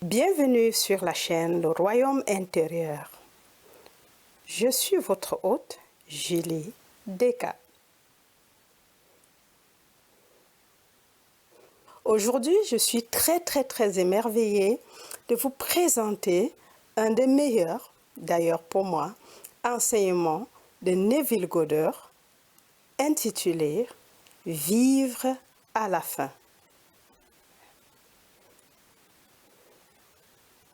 Bienvenue sur la chaîne Le Royaume intérieur. Je suis votre hôte, Julie Deka. Aujourd'hui, je suis très émerveillée de vous présenter un des meilleurs, d'ailleurs pour moi, enseignements de Neville Goddard intitulé « Vivre à la fin ».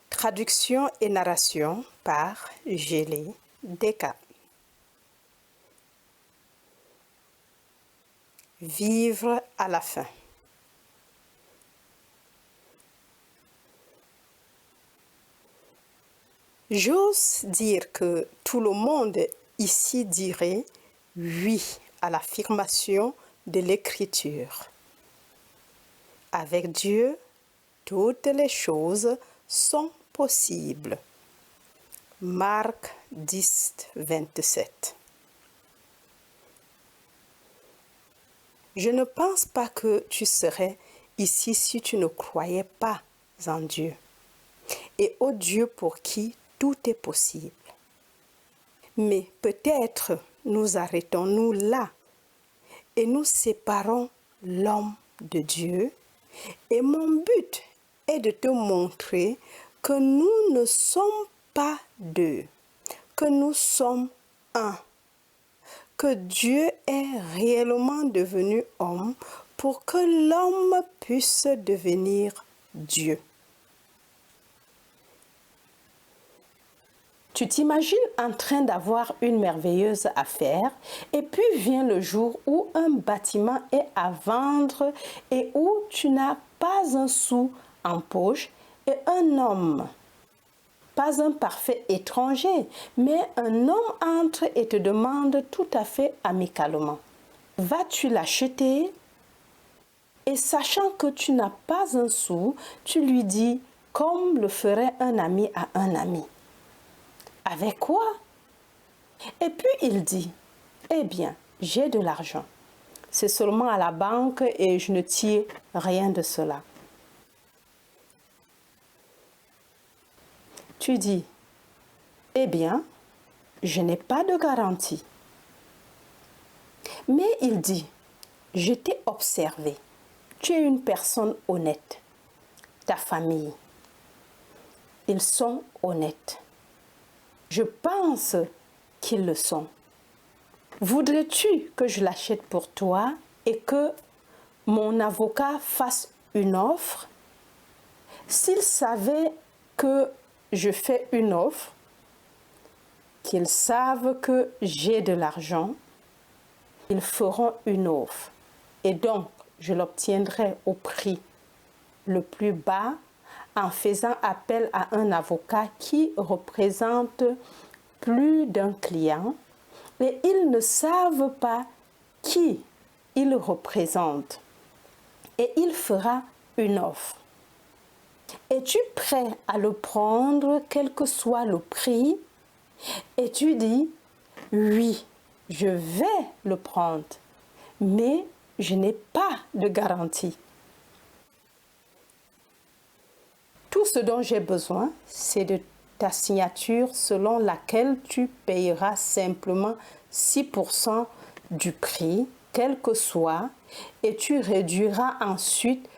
Traduction et narration par Julie Deka. Vivre à la fin. J'ose dire que tout le monde ici dirait oui à l'affirmation de l'Écriture. Avec Dieu, toutes les choses sont possibles. Marc 10, 27. Je ne pense pas que tu serais ici si tu ne croyais pas en Dieu et au Dieu pour qui tout est possible. Mais peut-être nous arrêtons-nous là et nous séparons l'homme de Dieu. Et mon but est de te montrer que nous ne sommes pas deux, que nous sommes un, que Dieu est réellement devenu homme pour que l'homme puisse devenir Dieu. Tu t'imagines en train d'avoir une merveilleuse affaire et puis vient le jour où un bâtiment est à vendre et où tu n'as pas un sou en poche et un homme, pas un parfait étranger, mais un homme entre et te demande tout à fait amicalement: vas-tu l'acheter? Et sachant que tu n'as pas un sou, tu lui dis comme le ferait un ami à un ami: avec quoi? Et puis il dit: eh bien, j'ai de l'argent. C'est seulement à la banque et je ne tire rien de cela. Tu dis: eh bien, je n'ai pas de garantie. Mais il dit: je t'ai observé. Tu es une personne honnête. Ta famille, ils sont honnêtes. Je pense qu'ils le sont. Voudrais-tu que je l'achète pour toi et que mon avocat fasse une offre? S'ils savaient que je fais une offre, qu'ils savent que j'ai de l'argent, ils feront une offre. Et donc, je l'obtiendrai au prix le plus bas en faisant appel à un avocat qui représente plus d'un client et ils ne savent pas qui il représente. Et il fera une offre. Es-tu prêt à le prendre quel que soit le prix? Et tu dis: oui, je vais le prendre, mais je n'ai pas de garantie. Tout ce dont j'ai besoin, c'est de ta signature selon laquelle tu payeras simplement 6% du prix, quel que soit, et tu réduiras ensuite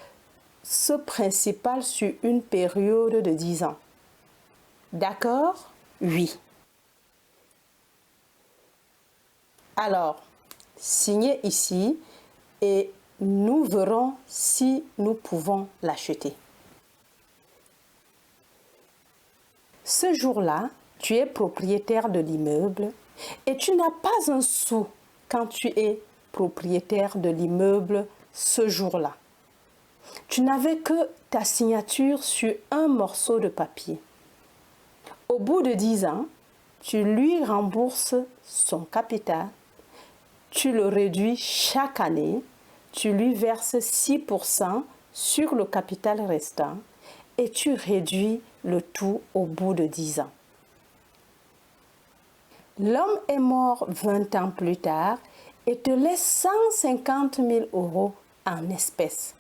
ce principal sur une période de 10 ans. D'accord? Oui. Alors, signez ici et nous verrons si nous pouvons l'acheter. Ce jour-là, tu es propriétaire de l'immeuble et tu n'as pas un sou quand tu es propriétaire de l'immeuble ce jour-là. Tu n'avais que ta signature sur un morceau de papier. Au bout de 10 ans, tu lui rembourses son capital, tu le réduis chaque année, tu lui verses 6% sur le capital restant et tu réduis le tout au bout de 10 ans. L'homme est mort 20 ans plus tard et te laisse 150 000 € en espèces,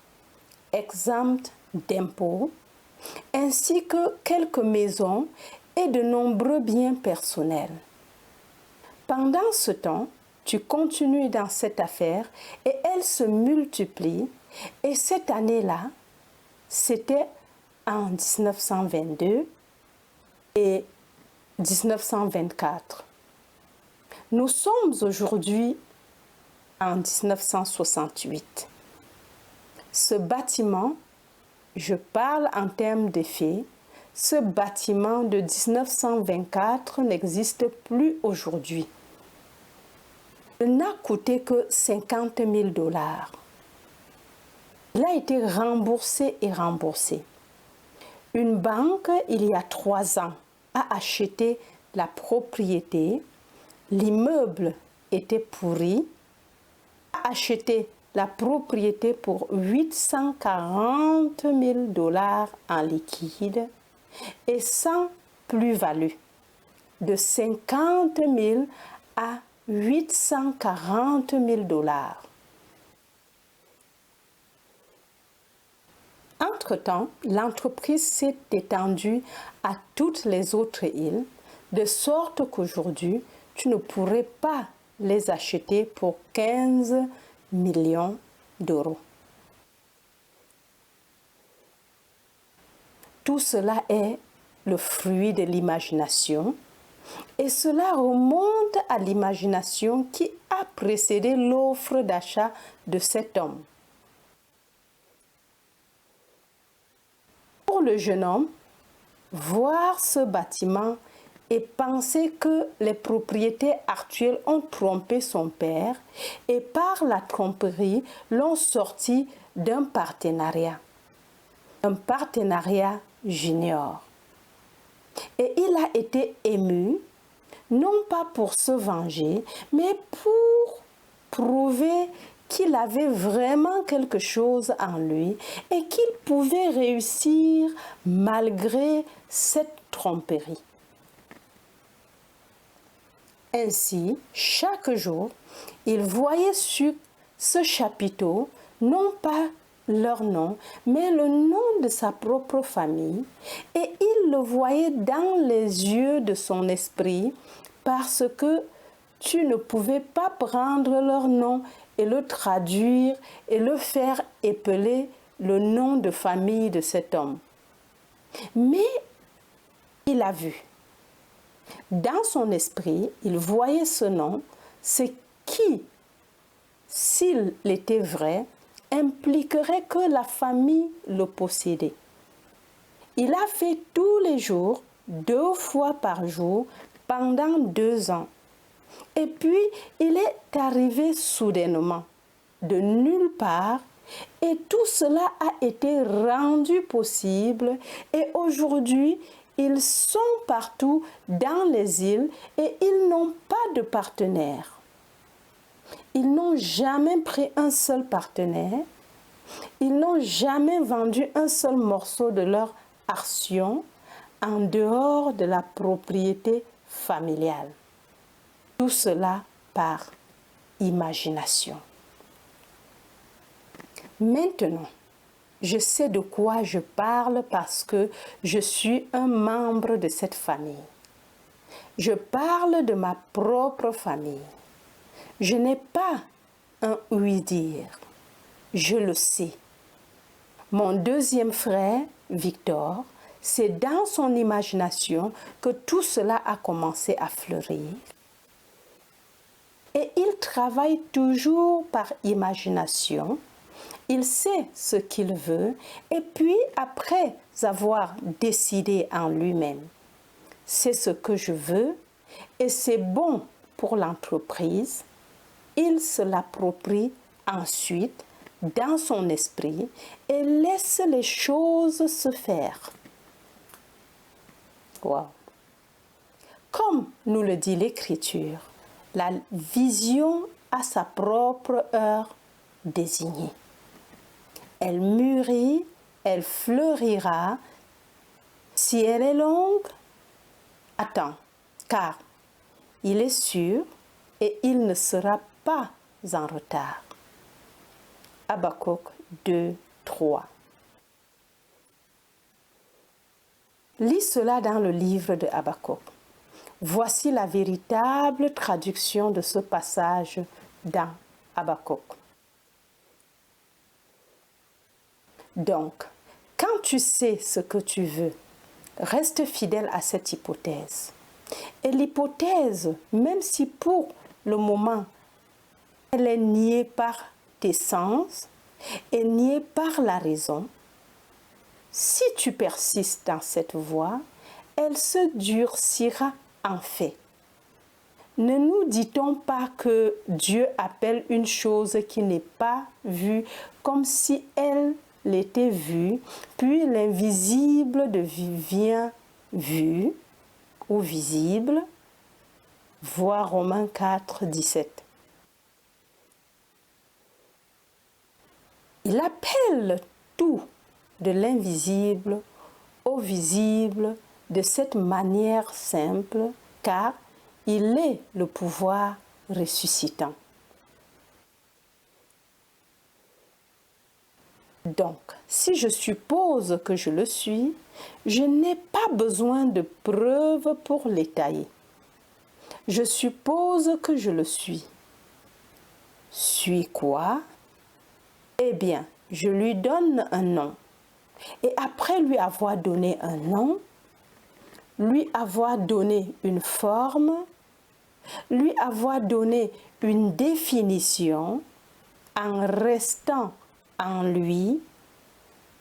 exemptes d'impôts, ainsi que quelques maisons et de nombreux biens personnels. Pendant ce temps, tu continues dans cette affaire et elle se multiplie. Et cette année-là, c'était en 1922 et 1924. Nous sommes aujourd'hui en 1968. Ce bâtiment, je parle en termes de faits, ce bâtiment de 1924 n'existe plus aujourd'hui. Il n'a coûté que 50 000 $. Il a été remboursé et remboursé. Une banque, il y a 3 ans, a acheté la propriété. L'immeuble était pourri. A acheté la propriété pour 840 000 $ en liquide et sans plus-value de 50 000 à 840 000 $. Entre-temps, l'entreprise s'est étendue à toutes les autres îles, de sorte qu'aujourd'hui, tu ne pourrais pas les acheter pour 15 millions d'euros. Tout cela est le fruit de l'imagination et cela remonte à l'imagination qui a précédé l'offre d'achat de cet homme. Pour le jeune homme, voir ce bâtiment et penser que les propriétaires actuels ont trompé son père et par la tromperie l'ont sorti d'un partenariat junior. Et il a été ému, non pas pour se venger, mais pour prouver qu'il avait vraiment quelque chose en lui et qu'il pouvait réussir malgré cette tromperie. Ainsi, chaque jour, il voyait sur ce chapiteau non pas leur nom, mais le nom de sa propre famille, et il le voyait dans les yeux de son esprit parce que tu ne pouvais pas prendre leur nom et le traduire et le faire épeler le nom de famille de cet homme. Mais il a vu. Dans son esprit, il voyait ce nom, ce qui, s'il était vrai, impliquerait que la famille le possédait. Il a fait tous les jours, 2 fois par jour, pendant 2 ans. Et puis, il est arrivé soudainement, de nulle part, et tout cela a été rendu possible. Et aujourd'hui, ils sont partout dans les îles et ils n'ont pas de partenaire. Ils n'ont jamais pris un seul partenaire. Ils n'ont jamais vendu un seul morceau de leur action en dehors de la propriété familiale. Tout cela par imagination. Maintenant, je sais de quoi je parle parce que je suis un membre de cette famille. Je parle de ma propre famille. Je n'ai pas un oui-dire. Je le sais. Mon deuxième frère, Victor, c'est dans son imagination que tout cela a commencé à fleurir. Et il travaille toujours par imagination. Il sait ce qu'il veut et puis après avoir décidé en lui-même, c'est ce que je veux et c'est bon pour l'entreprise, il se l'approprie ensuite dans son esprit et laisse les choses se faire. Wow. Comme nous le dit l'Écriture, la vision a sa propre heure désignée. Elle mûrit, elle fleurira. Si elle est longue, attends, car il est sûr et il ne sera pas en retard. Habakkuk 2, 3. Lis cela dans le livre de Habakkuk. Voici la véritable traduction de ce passage dans Habakkuk. Donc, quand tu sais ce que tu veux, reste fidèle à cette hypothèse. Et l'hypothèse, même si pour le moment, elle est niée par tes sens et niée par la raison, si tu persistes dans cette voie, elle se durcira en fait. Ne nous dit-on pas que Dieu appelle une chose qui n'est pas vue comme si elle l'était vue, puis l'invisible devient vu ou visible, voir Romains 4, 17. Il appelle tout de l'invisible au visible de cette manière simple, car il est le pouvoir ressuscitant. Donc, si je suppose que je le suis, je n'ai pas besoin de preuves pour l'étayer. Je suppose que je le suis. Suis quoi? Eh bien, je lui donne un nom. Et après lui avoir donné un nom, lui avoir donné une forme, lui avoir donné une définition, en restant en lui,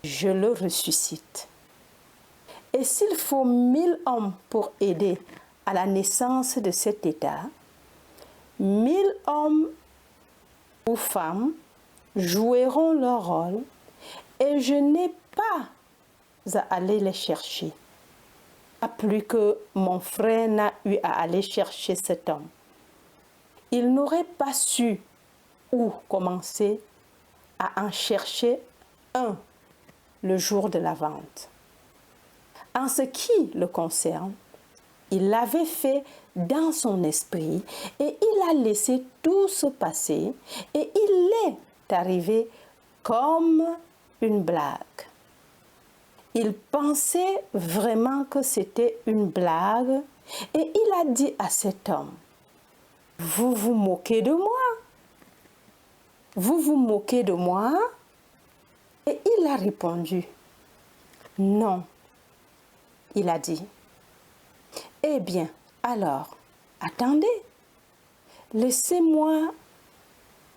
je le ressuscite. Et s'il faut 1000 hommes pour aider à la naissance de cet état, 1000 hommes ou femmes joueront leur rôle et je n'ai pas à aller les chercher. Pas plus que mon frère n'a eu à aller chercher cet homme. Il n'aurait pas su où commencer à en chercher un le jour de la vente. En ce qui le concerne, il l'avait fait dans son esprit et il a laissé tout se passer et il est arrivé comme une blague. Il pensait vraiment que c'était une blague et il a dit à cet homme, « Vous vous moquez de moi? Vous vous moquez de moi ?» Et il a répondu, « Non. » Il a dit, « Eh bien, alors, attendez, laissez-moi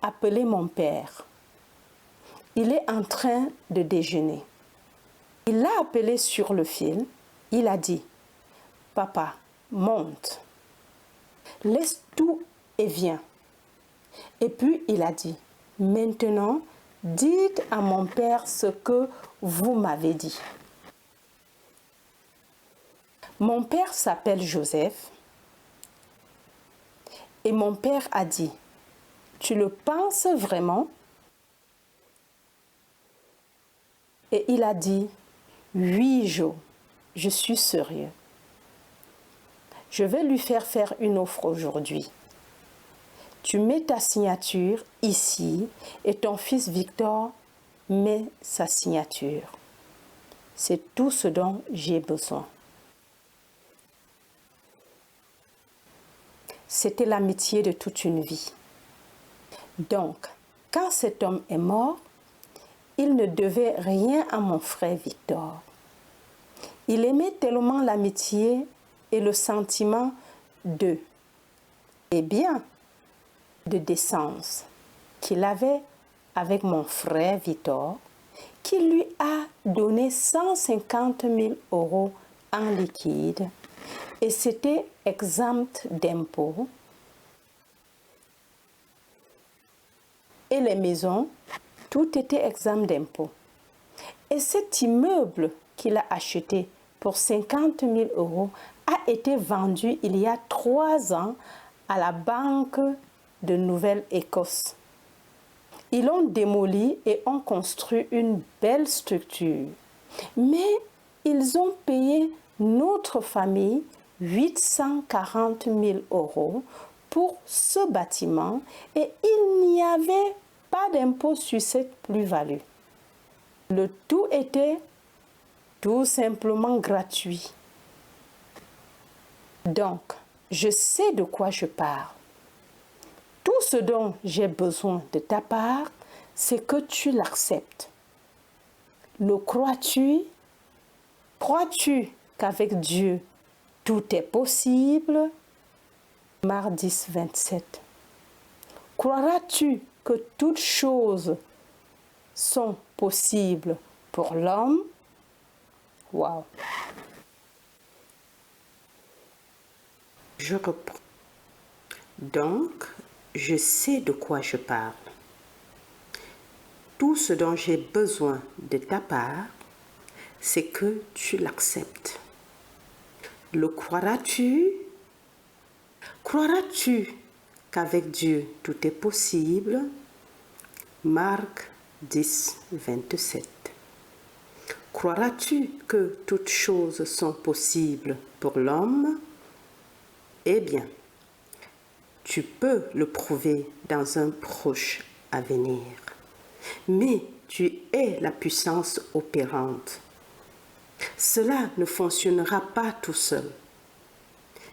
appeler mon père. Il est en train de déjeuner. » Il l'a appelé sur le fil. Il a dit, « Papa, monte. Laisse tout et viens. » Et puis il a dit, « Maintenant, dites à mon père ce que vous m'avez dit. » Mon père s'appelle Joseph. Et mon père a dit, « Tu le penses vraiment? » Et il a dit, « Oui, Jo, je suis sérieux. Je vais lui faire une offre aujourd'hui. Tu mets ta signature ici et ton fils Victor met sa signature. C'est tout ce dont j'ai besoin. » C'était l'amitié de toute une vie. Donc, quand cet homme est mort, il ne devait rien à mon frère Victor. Il aimait tellement l'amitié et le sentiment de décence qu'il avait avec mon frère Victor, qu'il lui a donné 150 000 € en liquide et c'était exempt d'impôts. Et les maisons, tout était exempt d'impôts. Et cet immeuble qu'il a acheté pour 50 000 € a été vendu il y a 3 ans à la Banque de Nouvelle-Écosse. Ils l'ont démoli et ont construit une belle structure. Mais ils ont payé notre famille 840 000 € pour ce bâtiment et il n'y avait pas d'impôt sur cette plus-value. Le tout était tout simplement gratuit. Donc, je sais de quoi je parle. Tout ce dont j'ai besoin de ta part, c'est que tu l'acceptes. Le crois-tu? Crois-tu qu'avec Dieu, tout est possible? Marc 10, 27. Croiras-tu que toutes choses sont possibles pour l'homme? Waouh! Je reprends. Donc, je sais de quoi je parle. Tout ce dont j'ai besoin de ta part, c'est que tu l'acceptes. Le croiras-tu? Croiras-tu qu'avec Dieu tout est possible? Marc 10, 27. Croiras-tu que toutes choses sont possibles pour l'homme? Eh bien, tu peux le prouver dans un proche avenir. Mais tu es la puissance opérante. Cela ne fonctionnera pas tout seul.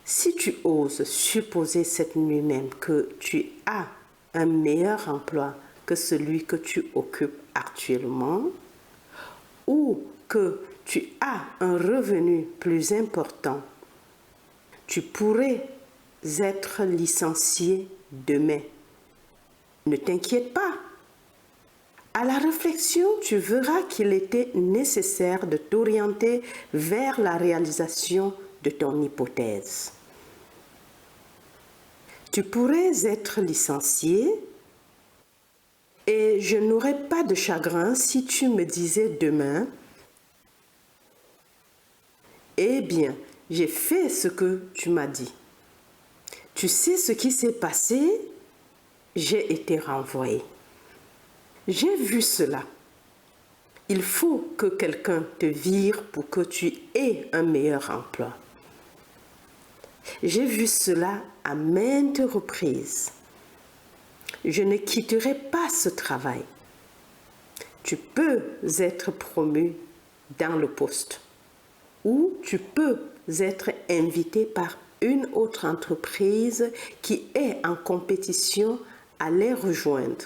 Si tu oses supposer cette nuit même que tu as un meilleur emploi que celui que tu occupes actuellement, ou que tu as un revenu plus important, tu pourrais être licencié demain. Ne t'inquiète pas. À la réflexion, tu verras qu'il était nécessaire de t'orienter vers la réalisation de ton hypothèse. Tu pourrais être licencié et je n'aurais pas de chagrin si tu me disais demain, « Eh bien, j'ai fait ce que tu m'as dit. Tu sais ce qui s'est passé? J'ai été renvoyé. J'ai vu cela. Il faut que quelqu'un te vire pour que tu aies un meilleur emploi. J'ai vu cela à maintes reprises. Je ne quitterai pas ce travail. Tu peux être promu dans le poste ou tu peux être invité par une autre entreprise qui est en compétition à les rejoindre.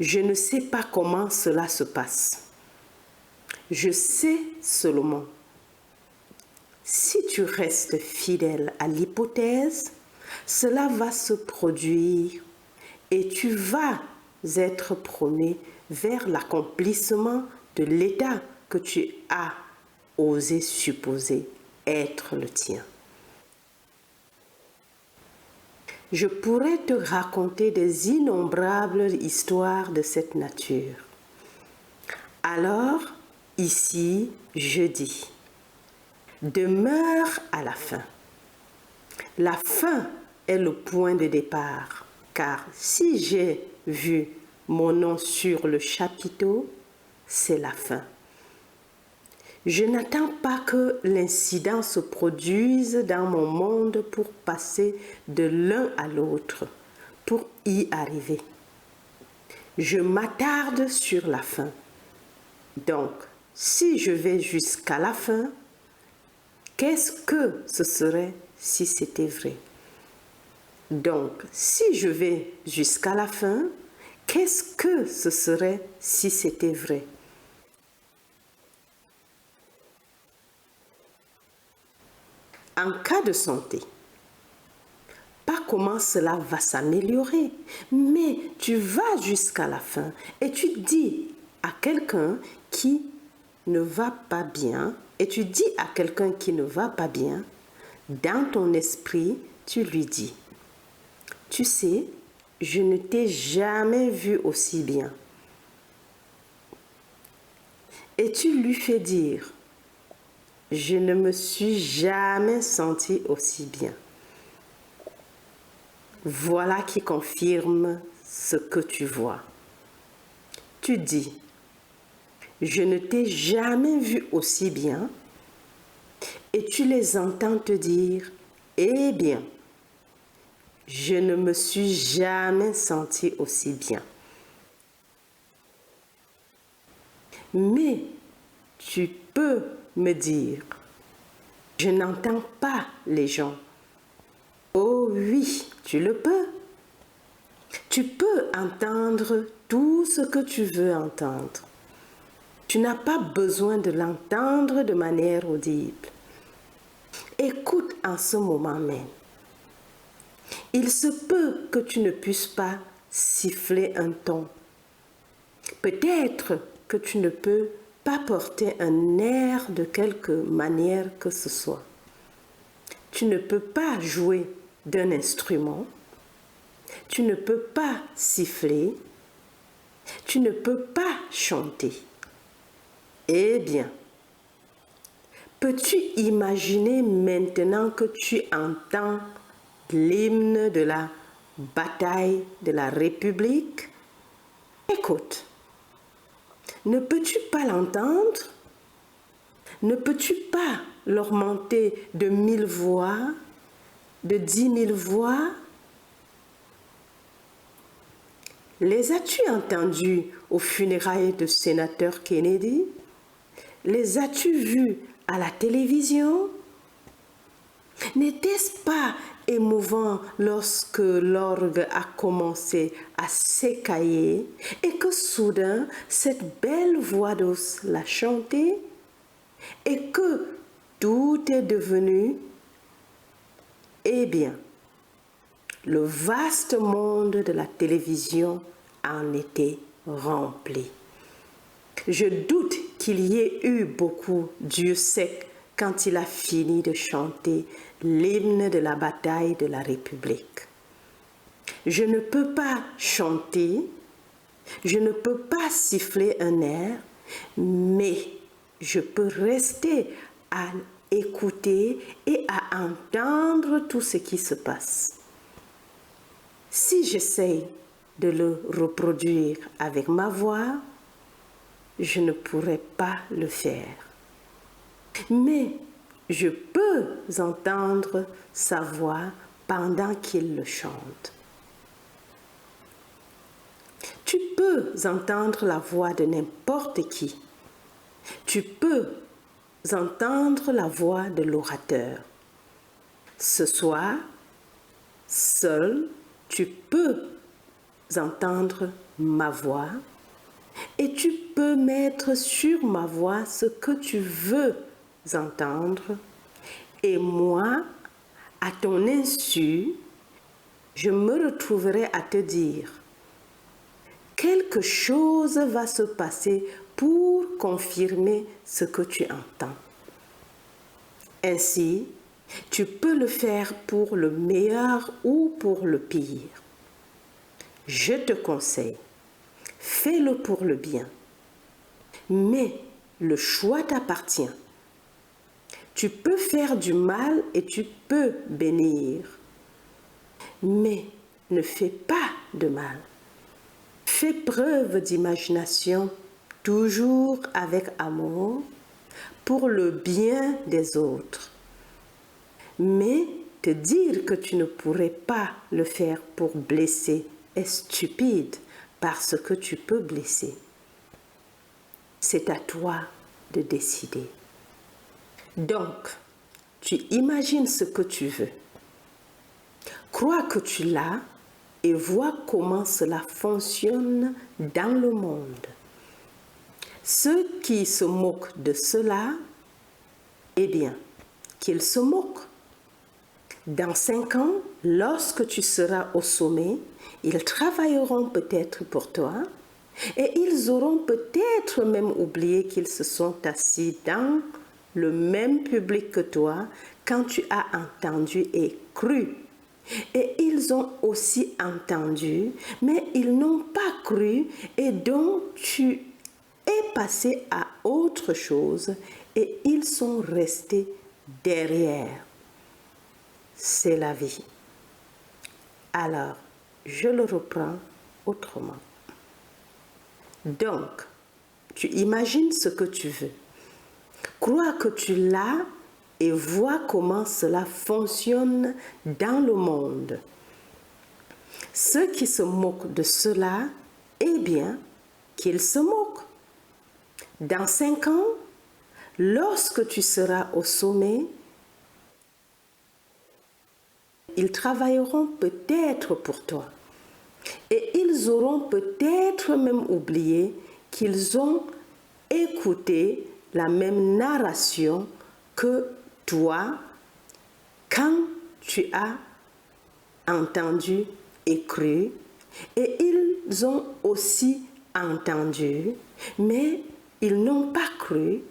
Je ne sais pas comment cela se passe. Je sais seulement, si tu restes fidèle à l'hypothèse, cela va se produire et tu vas être promu vers l'accomplissement de l'état que tu as osé supposer être le tien. Je pourrais te raconter des innombrables histoires de cette nature. Alors, ici, je dis, demeure à la fin. La fin est le point de départ, car si j'ai vu mon nom sur le chapiteau, c'est la fin. Je n'attends pas que l'incident se produise dans mon monde pour passer de l'un à l'autre, pour y arriver. Je m'attarde sur la fin. Donc, si je vais jusqu'à la fin, qu'est-ce que ce serait si c'était vrai? Donc, si je vais jusqu'à la fin, qu'est-ce que ce serait si c'était vrai? En cas de santé, pas comment cela va s'améliorer, mais tu vas jusqu'à la fin et tu dis à quelqu'un qui ne va pas bien, dans ton esprit, tu lui dis, tu sais, je ne t'ai jamais vu aussi bien. Et tu lui fais dire, je ne me suis jamais senti aussi bien. Voilà qui confirme ce que tu vois. Tu dis, je ne t'ai jamais vu aussi bien, et tu les entends te dire, eh bien, je ne me suis jamais senti aussi bien. Mais tu peux me dire, je n'entends pas les gens. Oh oui, tu le peux. Tu peux entendre tout ce que tu veux entendre. Tu n'as pas besoin de l'entendre de manière audible. Écoute en ce moment même. Il se peut que tu ne puisses pas siffler un ton. Peut-être que tu ne peux pas porter un air de quelque manière que ce soit. Tu ne peux pas jouer d'un instrument. Tu ne peux pas siffler. Tu ne peux pas chanter. Eh bien, peux-tu imaginer maintenant que tu entends l'hymne de la bataille de la République? Écoute, ne peux-tu pas l'entendre? Ne peux-tu pas l'augmenter de 1000 voix, de 10 000 voix? Les as-tu entendus aux funérailles du sénateur Kennedy? Les as-tu vus à la télévision? N'était-ce pas émouvant lorsque l'orgue a commencé à s'écailler et que soudain cette belle voix douce l'a chanté et que tout est devenu, eh bien, le vaste monde de la télévision en était rempli. Je doute qu'il y ait eu beaucoup d'yeux secs quand il a fini de chanter l'hymne de la bataille de la République. Je ne peux pas chanter, je ne peux pas siffler un air, mais je peux rester à écouter et à entendre tout ce qui se passe. Si j'essaye de le reproduire avec ma voix, je ne pourrais pas le faire. Mais je peux entendre sa voix pendant qu'il le chante. Tu peux entendre la voix de n'importe qui. Tu peux entendre la voix de l'orateur. Ce soir, seul, tu peux entendre ma voix et tu peux mettre sur ma voix ce que tu veux entendre et moi, à ton insu, je me retrouverai à te dire quelque chose va se passer pour confirmer ce que tu entends. Ainsi, tu peux le faire pour le meilleur ou pour le pire. Je te conseille, fais-le pour le bien. Mais le choix t'appartient. Tu peux faire du mal et tu peux bénir. Mais ne fais pas de mal. Fais preuve d'imagination, toujours avec amour, pour le bien des autres. Mais te dire que tu ne pourrais pas le faire pour blesser est stupide parce que tu peux blesser. C'est à toi de décider. Donc, tu imagines ce que tu veux. Crois que tu l'as et vois comment cela fonctionne dans le monde. Ceux qui se moquent de cela, eh bien, qu'ils se moquent. Dans 5 ans, lorsque tu seras au sommet, ils travailleront peut-être pour toi et ils auront peut-être même oublié qu'ils se sont assis dans le même public que toi quand tu as entendu et cru. Et ils ont aussi entendu, mais ils n'ont pas cru et donc tu es passé à autre chose et ils sont restés derrière. C'est la vie. Alors, je le reprends autrement. Donc, tu imagines ce que tu veux. Crois que tu l'as et vois comment cela fonctionne dans le monde. Ceux qui se moquent de cela, eh bien, qu'ils se moquent. Dans 5 ans, Lorsque tu seras au sommet, ils travailleront peut-être pour toi. Et ils auront peut-être même oublié qu'ils ont écouté la même narration que toi quand tu as entendu et cru. Et ils ont aussi entendu, mais ils n'ont pas cru.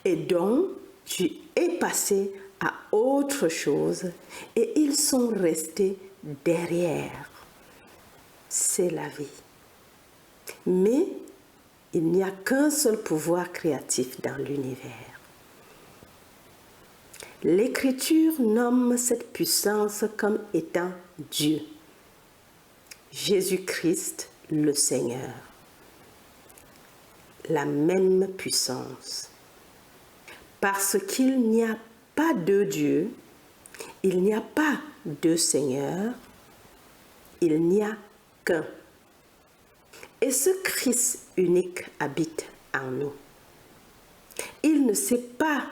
Et donc, tu es passé à autre chose et ils sont restés derrière. C'est la vie. Mais il n'y a qu'un seul pouvoir créatif dans l'univers. L'Écriture nomme cette puissance comme étant Dieu. Jésus-Christ, le Seigneur. La même puissance. Parce qu'il n'y a pas deux dieux, il n'y a pas deux seigneurs, il n'y a qu'un. Et ce Christ unique habite en nous. Il ne s'est pas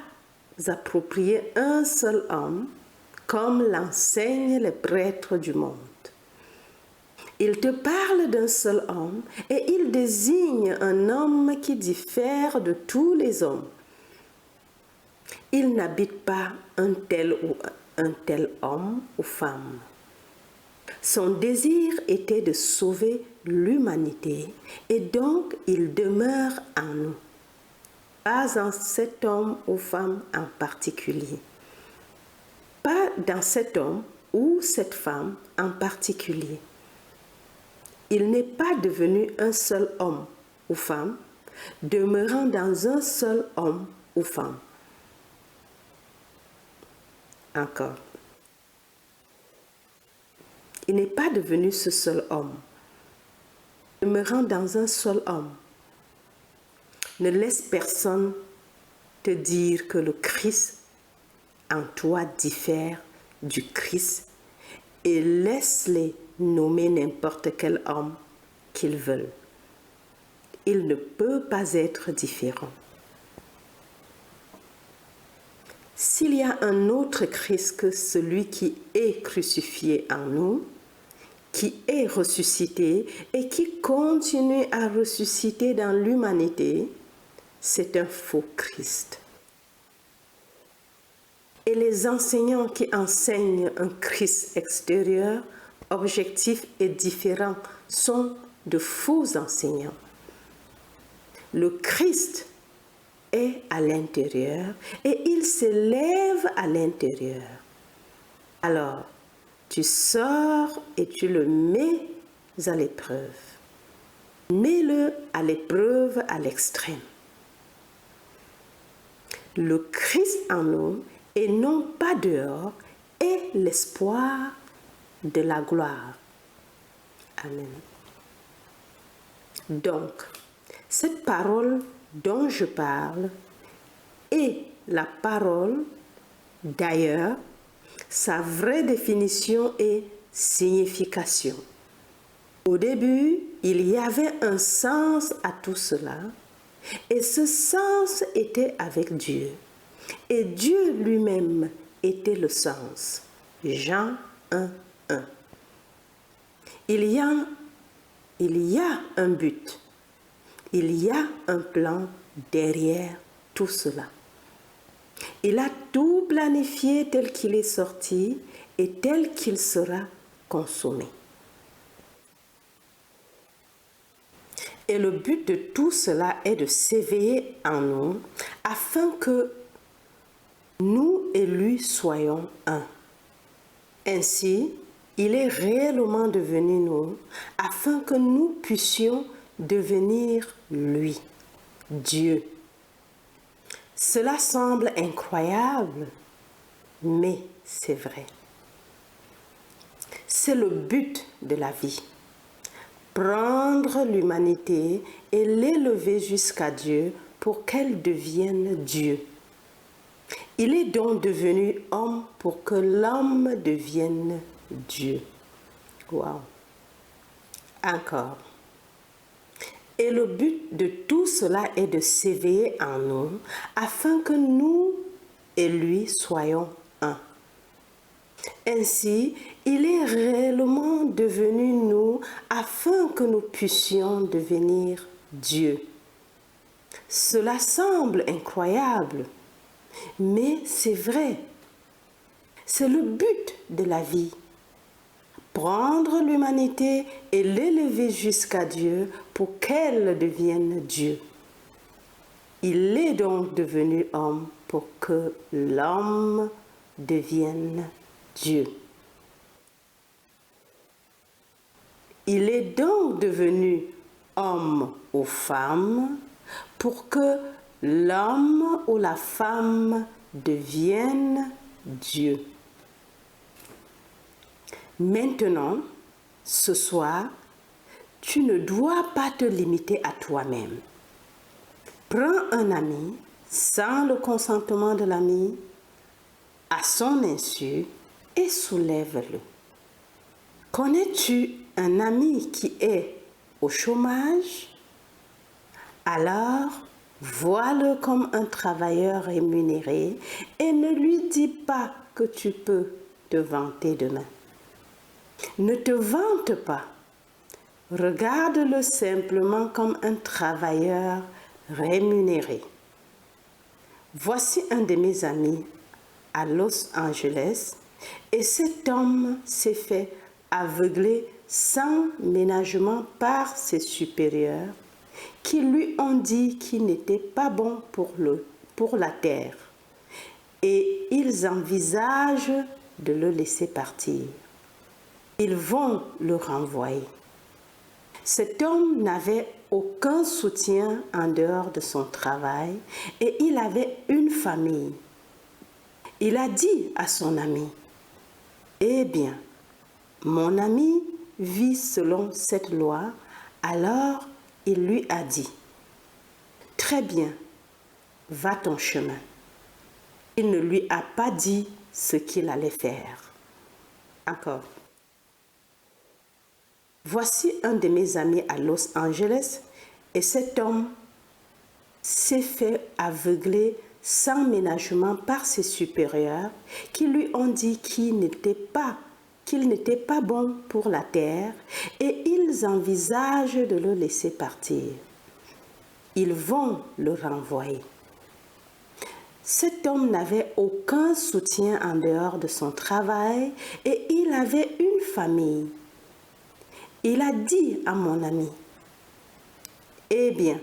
approprié un seul homme comme l'enseignent les prêtres du monde. Il te parle d'un seul homme et il désigne un homme qui diffère de tous les hommes. Il n'habite pas un tel homme ou femme. Son désir était de sauver l'humanité et donc il demeure en nous. Pas en cet homme ou femme en particulier. Pas dans cet homme ou cette femme en particulier. Il n'est pas devenu un seul homme ou femme, demeurant dans un seul homme ou femme. Encore. Il n'est pas devenu ce seul homme, demeurant dans un seul homme. Ne laisse personne te dire que le Christ en toi diffère du Christ et laisse-les nommer n'importe quel homme qu'ils veulent. Il ne peut pas être différent. S'il y a un autre Christ que celui qui est crucifié en nous, qui est ressuscité et qui continue à ressusciter dans l'humanité, c'est un faux Christ. Et les enseignants qui enseignent un Christ extérieur, objectif et différent, sont de faux enseignants. Le Christ est à l'intérieur et il s'élève à l'intérieur. Alors, tu sors et tu le mets à l'épreuve. Mets-le à l'épreuve à l'extrême. Le Christ en nous et non pas dehors est l'espoir de la gloire. Amen. Donc, cette parole dont je parle est la parole d'ailleurs, sa vraie définition et signification. Au début, il y avait un sens à tout cela, et ce sens était avec Dieu. Et Dieu lui-même était le sens. Jean 1:1. Il y a un but. Il y a un plan derrière tout cela. Il a tout planifié tel qu'il est sorti et tel qu'il sera consommé. Et le but de tout cela est de s'éveiller en nous afin que nous et lui soyons un. Ainsi, il est réellement devenu nous afin que nous puissions devenir lui, Dieu. Cela semble incroyable, mais c'est vrai. C'est le but de la vie. Prendre l'humanité et l'élever jusqu'à Dieu pour qu'elle devienne Dieu. Il est donc devenu homme pour que l'homme devienne Dieu. Wow. Encore. Et le but de tout cela est de s'éveiller en nous afin que nous et lui soyons un. Ainsi, il est réellement devenu nous afin que nous puissions devenir Dieu. Cela semble incroyable, mais c'est vrai. C'est le but de la vie. Prendre l'humanité et l'élever jusqu'à Dieu pour qu'elle devienne Dieu. Il est donc devenu homme pour que l'homme devienne Dieu. Il est donc devenu homme ou femme pour que l'homme ou la femme devienne Dieu. Maintenant, ce soir, tu ne dois pas te limiter à toi-même. Prends un ami sans le consentement de l'ami, à son insu, et soulève-le. Connais-tu un ami qui est au chômage? Alors, vois-le comme un travailleur rémunéré et ne lui dis pas que tu peux te vanter demain. Ne te vante pas. Regarde-le simplement comme un travailleur rémunéré. Voici un de mes amis à Los Angeles et cet homme s'est fait aveugler sans ménagement par ses supérieurs qui lui ont dit qu'il n'était pas bon pour la terre et ils envisagent de le laisser partir. Ils vont le renvoyer. Cet homme n'avait aucun soutien en dehors de son travail et il avait une famille. Il a dit à son ami, « Eh bien, mon ami vit selon cette loi. » Alors il lui a dit, « Très bien, va ton chemin. » Il ne lui a pas dit ce qu'il allait faire. Encore. Voici un de mes amis à Los Angeles et cet homme s'est fait aveugler sans ménagement par ses supérieurs qui lui ont dit qu'il n'était pas bon pour la terre et ils envisagent de le laisser partir. Ils vont le renvoyer. Cet homme n'avait aucun soutien en dehors de son travail et il avait une famille. Il a dit à mon ami, « Eh bien,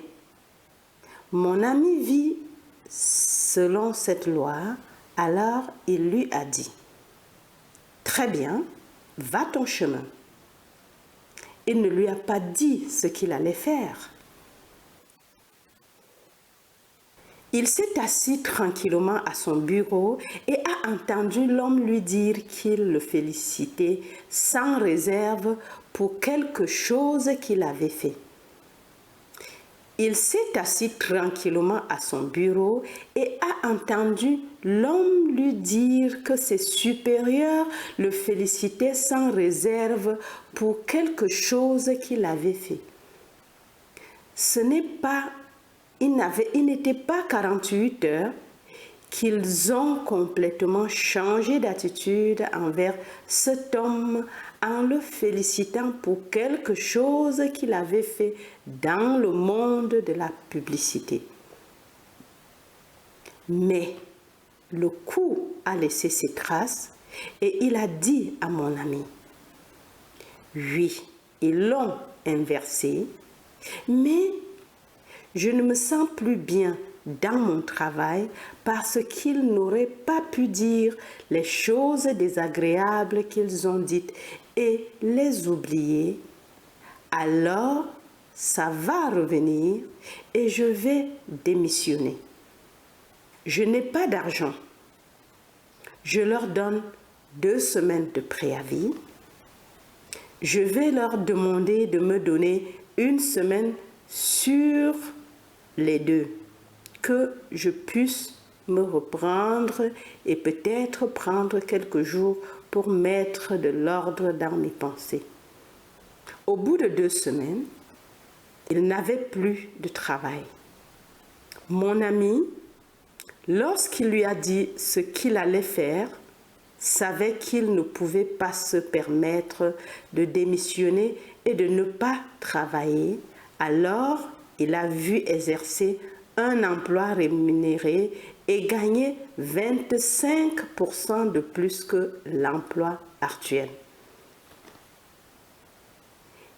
mon ami vit selon cette loi. » Alors il lui a dit, « Très bien, va ton chemin. » Il ne lui a pas dit ce qu'il allait faire. Il s'est assis tranquillement à son bureau et a entendu l'homme lui dire qu'il le félicitait sans réserve pour quelque chose qu'il avait fait. Il s'est assis tranquillement à son bureau et a entendu l'homme lui dire que ses supérieurs le félicitaient sans réserve pour quelque chose qu'il avait fait. Il n'était pas 48 heures qu'ils ont complètement changé d'attitude envers cet homme en le félicitant pour quelque chose qu'il avait fait dans le monde de la publicité. Mais le coup a laissé ses traces et il a dit à mon ami, « Oui, ils l'ont inversé, mais je ne me sens plus bien dans mon travail parce qu'ils n'auraient pas pu dire les choses désagréables qu'ils ont dites et les oublier. Alors, ça va revenir et je vais démissionner. Je n'ai pas d'argent. Je leur donne 2 semaines de préavis. Je vais leur demander de me donner 1 semaine sur les 2, que je puisse me reprendre et peut-être prendre quelques jours pour mettre de l'ordre dans mes pensées. » Au bout de 2 semaines, Il n'avait plus de travail. Mon ami, lorsqu'il lui a dit ce qu'il allait faire, savait qu'il ne pouvait pas se permettre de démissionner et de ne pas travailler. Alors, il a vu exercer un emploi rémunéré et gagner 25% de plus que l'emploi actuel.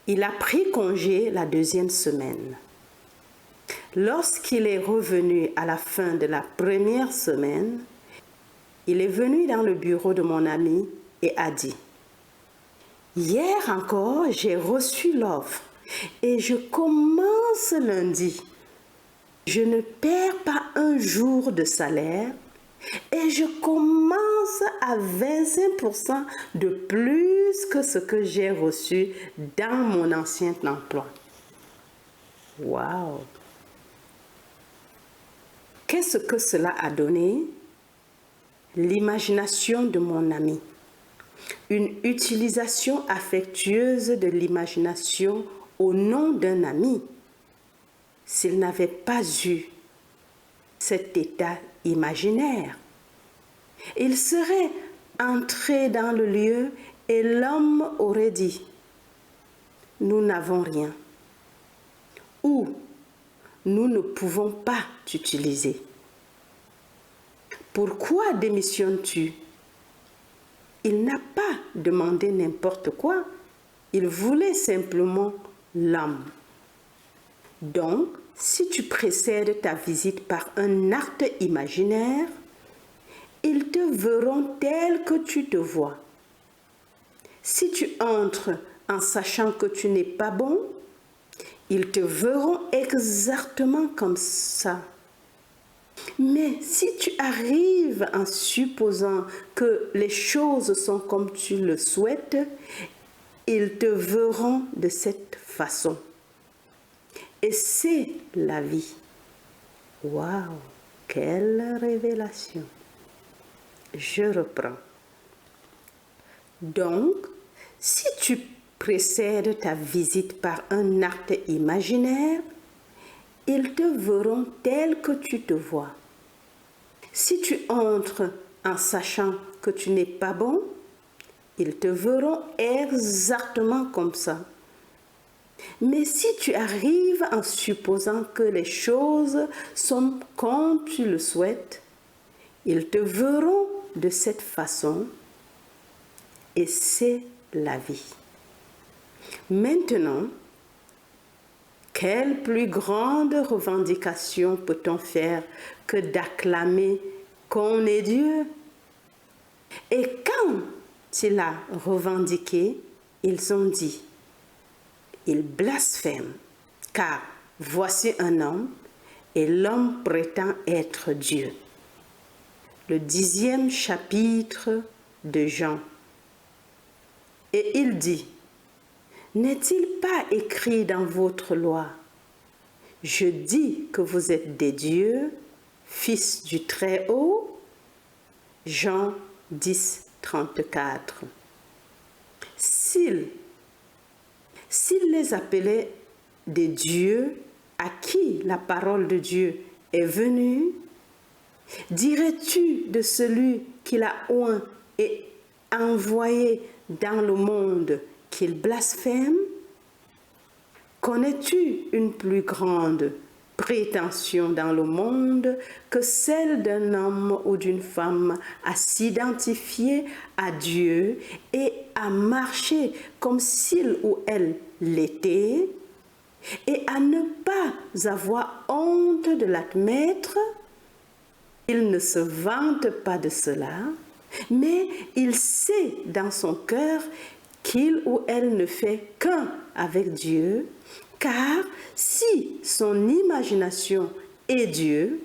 Il a pris congé la 2e semaine. Lorsqu'il est revenu à la fin de la 1re semaine, il est venu dans le bureau de mon ami et a dit « Hier encore, j'ai reçu l'offre et je commence lundi. Je ne perds pas un jour de salaire et je commence à 25% de plus que ce que j'ai reçu dans mon ancien emploi. » Waouh! Qu'est-ce que cela a donné? L'imagination de mon ami. Une utilisation affectueuse de l'imagination au nom d'un ami. S'il n'avait pas eu cet état imaginaire, il serait entré dans le lieu et l'homme aurait dit « Nous n'avons rien » ou « Nous ne pouvons pas t'utiliser ». Pourquoi démissionnes-tu? Il n'a pas demandé n'importe quoi, il voulait simplement l'homme. Donc, si tu précèdes ta visite par un acte imaginaire, ils te verront tel que tu te vois. Si tu entres en sachant que tu n'es pas bon, ils te verront exactement comme ça. Mais si tu arrives en supposant que les choses sont comme tu le souhaites, ils te verront de cette façon. Et c'est la vie. Waouh, quelle révélation! Je reprends. Donc, si tu précèdes ta visite par un acte imaginaire, ils te verront tel que tu te vois. Si tu entres en sachant que tu n'es pas bon, ils te verront exactement comme ça. Mais si tu arrives en supposant que les choses sont comme tu le souhaites, ils te verront de cette façon et c'est la vie. Maintenant, quelle plus grande revendication peut-on faire que d'acclamer qu'on est Dieu? Et quand il a revendiqué, ils ont dit, il blasphème, car voici un homme, et l'homme prétend être Dieu. Le 10e chapitre de Jean. Et il dit, n'est-il pas écrit dans votre loi, je dis que vous êtes des dieux, fils du Très-Haut? Jean 10, 34. S'il les appelait des dieux à qui la parole de Dieu est venue, dirais-tu de celui qu'il a oint et envoyé dans le monde qu'il blasphème? Connais-tu une plus grande prétention dans le monde que celle d'un homme ou d'une femme à s'identifier à Dieu et à marcher comme s'il ou elle l'était et à ne pas avoir honte de l'admettre? Il ne se vante pas de cela, mais il sait dans son cœur qu'il ou elle ne fait qu'un avec Dieu, car si son imagination est Dieu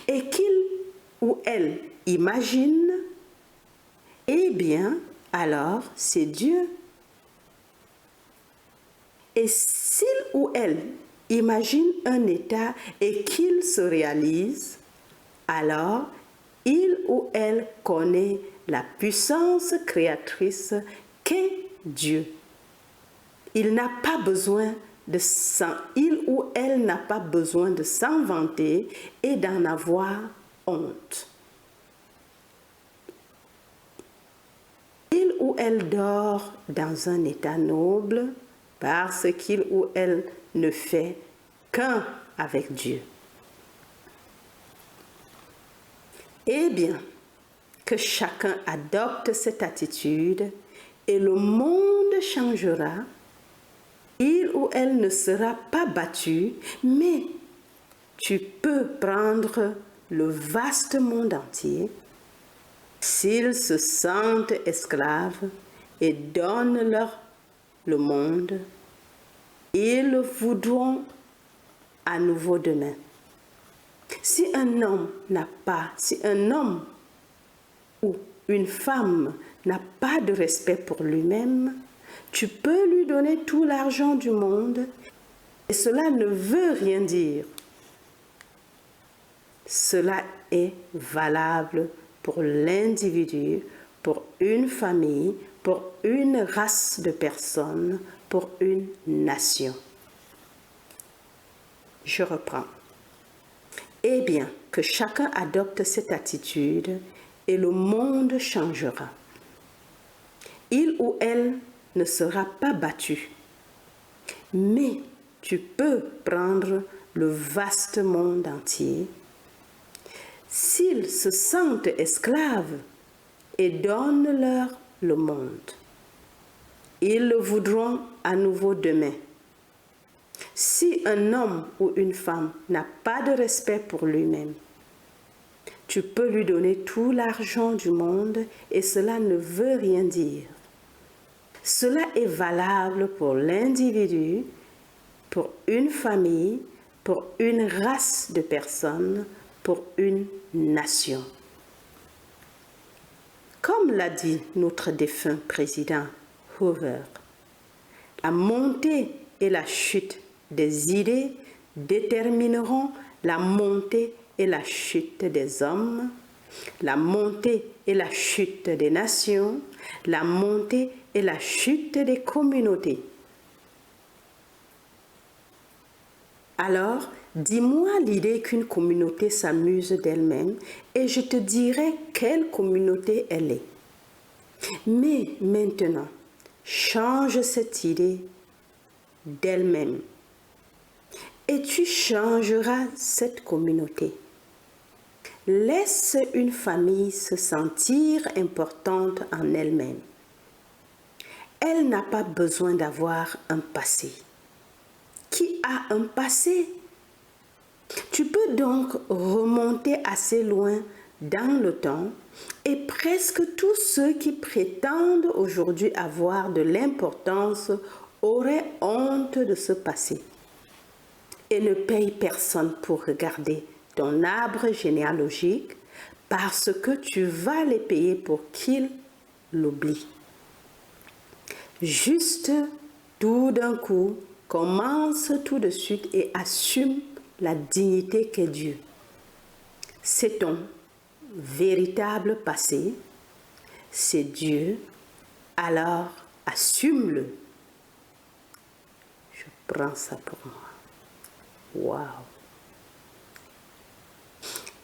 et qu'il ou elle imagine, eh bien, alors c'est Dieu. Et s'il ou elle imagine un état et qu'il se réalise, alors il ou elle connaît la puissance créatrice qu'est Dieu. Il n'a pas besoin il ou elle n'a pas besoin de s'en vanter et d'en avoir honte. Il ou elle dort dans un état noble parce qu'il ou elle ne fait qu'un avec Dieu. Eh bien, que chacun adopte cette attitude et le monde changera. Il ou elle ne sera pas battu, mais tu peux prendre le vaste monde entier. S'ils se sentent esclaves et donnent-leur le monde, ils le voudront à nouveau demain. Si un homme ou une femme n'a pas de respect pour lui-même, tu peux lui donner tout l'argent du monde et cela ne veut rien dire. Cela est valable pour l'individu, pour une famille, pour une race de personnes, pour une nation. Je reprends. Eh bien, que chacun adopte cette attitude et le monde changera. Il ou elle ne sera pas battu, mais tu peux prendre le vaste monde entier. S'ils se sentent esclaves et donnent-leur le monde, ils le voudront à nouveau demain. Si un homme ou une femme n'a pas de respect pour lui-même, tu peux lui donner tout l'argent du monde et cela ne veut rien dire. Cela est valable pour l'individu, pour une famille, pour une race de personnes, pour une nation. Comme l'a dit notre défunt président Hoover, la montée et la chute des idées détermineront la montée et la chute des hommes, la montée et la chute des nations, la montée et la chute des communautés. Alors, dis-moi l'idée qu'une communauté s'amuse d'elle-même et je te dirai quelle communauté elle est. Mais maintenant, change cette idée d'elle-même et tu changeras cette communauté. Laisse une famille se sentir importante en elle-même. Elle n'a pas besoin d'avoir un passé. Qui a un passé? Tu peux donc remonter assez loin dans le temps et presque tous ceux qui prétendent aujourd'hui avoir de l'importance auraient honte de ce passé et ne payent personne pour regarder ton arbre généalogique parce que tu vas les payer pour qu'ils l'oublient. Juste tout d'un coup, commence tout de suite et assume la dignité qu'est Dieu. C'est ton véritable passé, c'est Dieu, alors assume-le. Je prends ça pour moi. Waouh!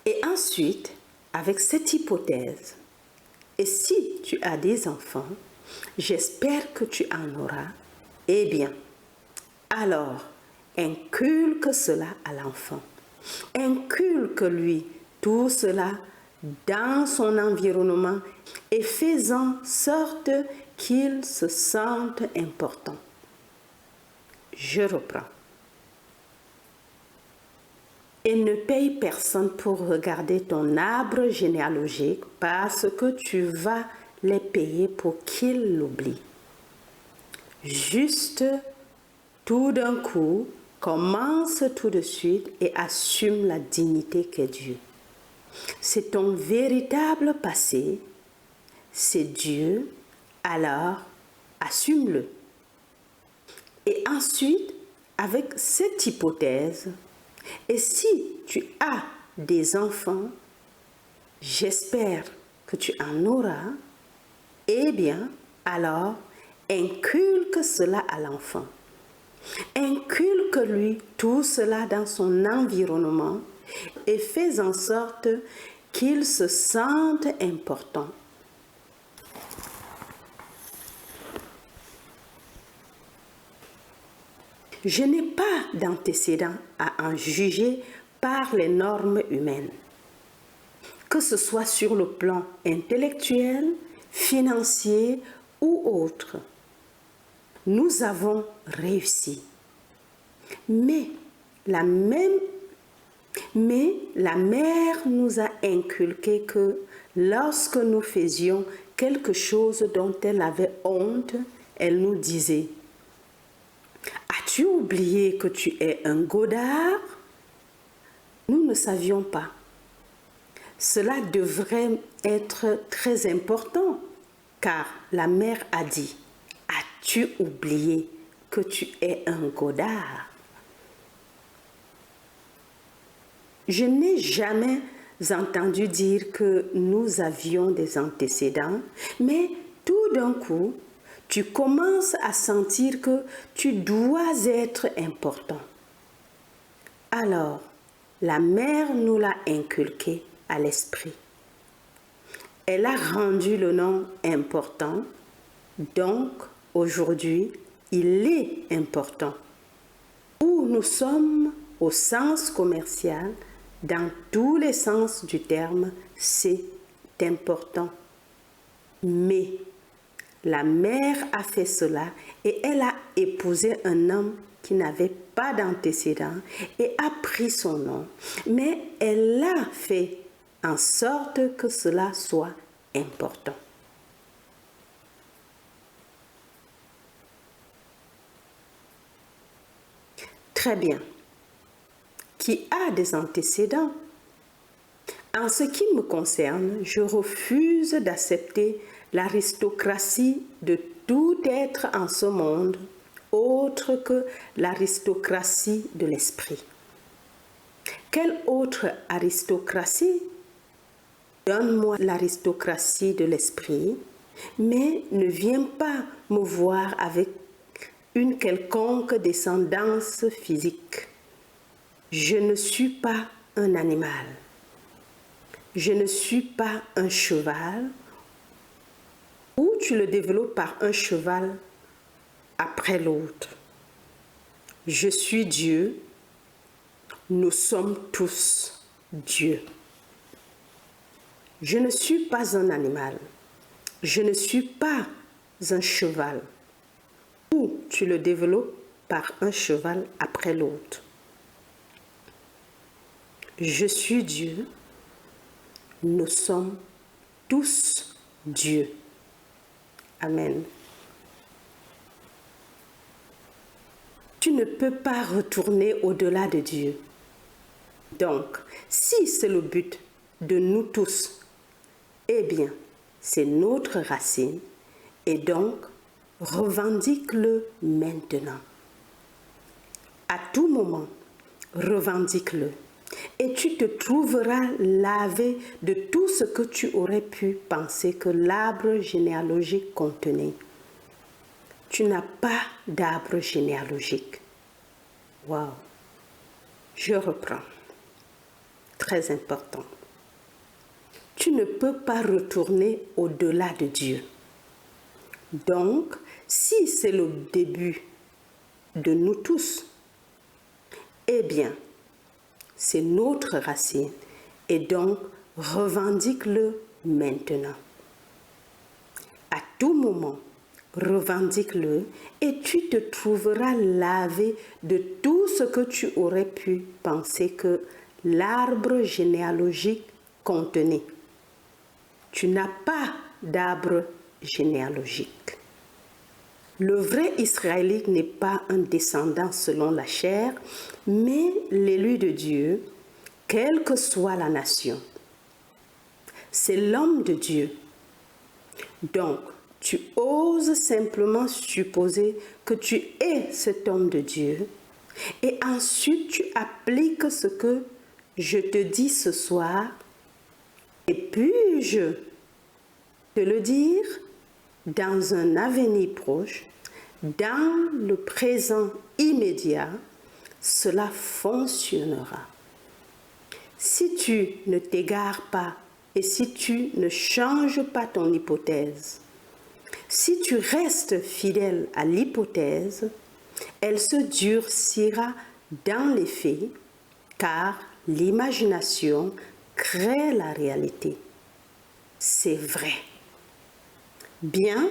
Et ensuite, avec cette hypothèse, et si tu as des enfants, j'espère que tu en auras, eh bien, alors inculque cela à l'enfant. Inculque-lui tout cela dans son environnement et fais en sorte qu'il se sente important. Je reprends. Et ne paye personne pour regarder ton arbre généalogique parce que tu vas les payer pour qu'ils l'oublient. Juste tout d'un coup, commence tout de suite et assume la dignité qu'est Dieu. C'est ton véritable passé, c'est Dieu, alors assume-le. Et ensuite, avec cette hypothèse, et si tu as des enfants, j'espère que tu en auras, eh bien, alors inculque cela à l'enfant. Inculque-lui tout cela dans son environnement et fais en sorte qu'il se sente important. Je n'ai pas d'antécédent à en juger par les normes humaines, que ce soit sur le plan intellectuel, financier ou autre. Nous avons réussi. Mais la mère nous a inculqué que lorsque nous faisions quelque chose dont elle avait honte, elle nous disait: as-tu oublié que tu es un godard? Nous ne savions pas. Cela devrait être très important, car la mère a dit: as-tu oublié que tu es un godard? Je n'ai jamais entendu dire que nous avions des antécédents, mais tout d'un coup, tu commences à sentir que tu dois être important. Alors, la mère nous l'a inculqué à l'esprit. Elle a rendu le nom important, donc aujourd'hui, il est important. Où nous sommes au sens commercial, dans tous les sens du terme, c'est important. Mais la mère a fait cela et elle a épousé un homme qui n'avait pas d'antécédent et a pris son nom. Mais elle a fait en sorte que cela soit important. Très bien. Qui a des antécédents? En ce qui me concerne, je refuse d'accepter l'aristocratie de tout être en ce monde, autre que l'aristocratie de l'esprit. Quelle autre aristocratie? Donne-moi l'aristocratie de l'esprit, mais ne viens pas me voir avec une quelconque descendance physique. Je ne suis pas un animal. Je ne suis pas un cheval. Ou tu le développes par un cheval après l'autre. Je suis Dieu. Nous sommes tous Dieu. Je ne suis pas un animal. Je ne suis pas un cheval. Ou tu le développes par un cheval après l'autre. Je suis Dieu. Nous sommes tous Dieu. Amen. Tu ne peux pas retourner au-delà de Dieu. Donc, si c'est le but de nous tous, eh bien, c'est notre racine et donc revendique-le maintenant. À tout moment, revendique-le et tu te trouveras lavé de tout ce que tu aurais pu penser que l'arbre généalogique contenait. Tu n'as pas d'arbre généalogique. Waouh! Je reprends. Très important. Tu ne peux pas retourner au-delà de Dieu. Donc, si c'est le début de nous tous, eh bien, c'est notre racine et donc revendique-le maintenant. À tout moment, revendique-le et tu te trouveras lavé de tout ce que tu aurais pu penser que l'arbre généalogique contenait. Tu n'as pas d'arbre généalogique. Le vrai Israélite n'est pas un descendant selon la chair, mais l'élu de Dieu, quelle que soit la nation. C'est l'homme de Dieu. Donc, tu oses simplement supposer que tu es cet homme de Dieu et ensuite tu appliques ce que je te dis ce soir. Et puis-je te le dire dans un avenir proche, dans le présent immédiat, cela fonctionnera. Si tu ne t'égares pas et si tu ne changes pas ton hypothèse, si tu restes fidèle à l'hypothèse, elle se durcira dans les faits, car l'imagination crée la réalité. C'est vrai. Bien,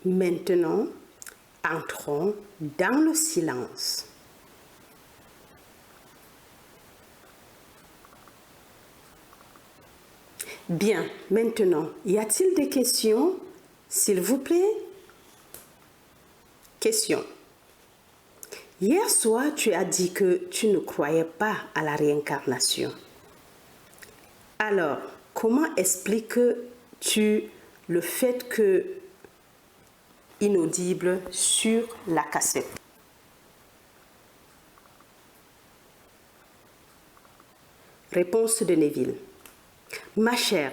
maintenant, entrons dans le silence. Bien, maintenant, y a-t-il des questions, s'il vous plaît? Question. Hier soir, tu as dit que tu ne croyais pas à réincarnation. Alors, comment expliques-tu le fait que inaudible sur la cassette? Réponse de Neville. Ma chère,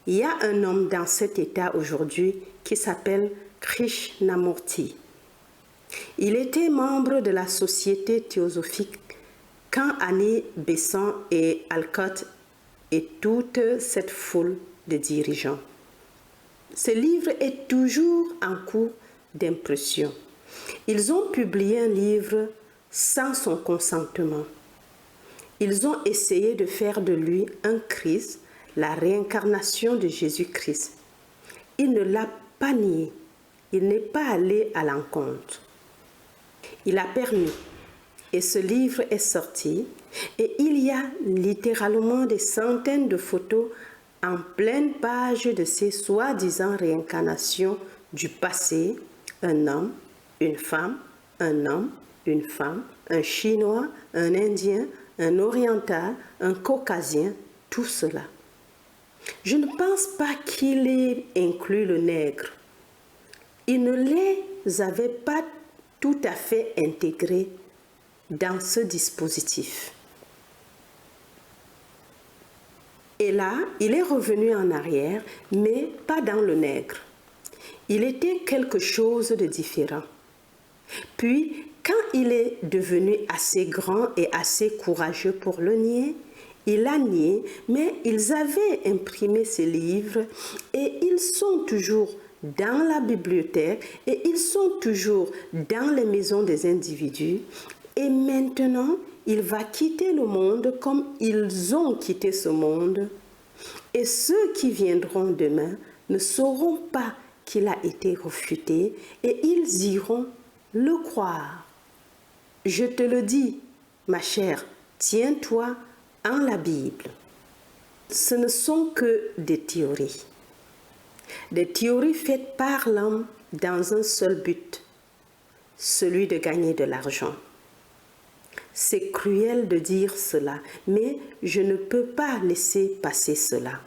il y a un homme dans cet état aujourd'hui qui s'appelle Krishnamurti. Il était membre de la Société théosophique quand Annie Besant et Alcott et toute cette foule de dirigeants. Ce livre est toujours en cours d'impression. Ils ont publié un livre sans son consentement. Ils ont essayé de faire de lui un Christ, la réincarnation de Jésus-Christ. Il ne l'a pas nié. Il n'est pas allé à l'encontre. Il a permis. Et ce livre est sorti. Et il y a littéralement des centaines de photos en pleine page de ces soi-disant réincarnations du passé. Un homme, une femme, un homme, une femme, un Chinois, un Indien, un Oriental, un Caucasien, tout cela. Je ne pense pas qu'il ait inclus le nègre. Il ne les avait pas tout à fait intégrés dans ce dispositif. Et là, il est revenu en arrière, mais pas dans le nègre. Il était quelque chose de différent. Puis, quand il est devenu assez grand et assez courageux pour le nier, il a nié, mais ils avaient imprimé ces livres et ils sont toujours dans la bibliothèque et ils sont toujours dans les maisons des individus. Et maintenant, il va quitter le monde comme ils ont quitté ce monde. Et ceux qui viendront demain ne sauront pas qu'il a été refuté et ils iront le croire. Je te le dis, ma chère, tiens-toi en la Bible. Ce ne sont que des théories faites par l'homme dans un seul but, celui de gagner de l'argent. C'est cruel de dire cela, mais je ne peux pas laisser passer cela.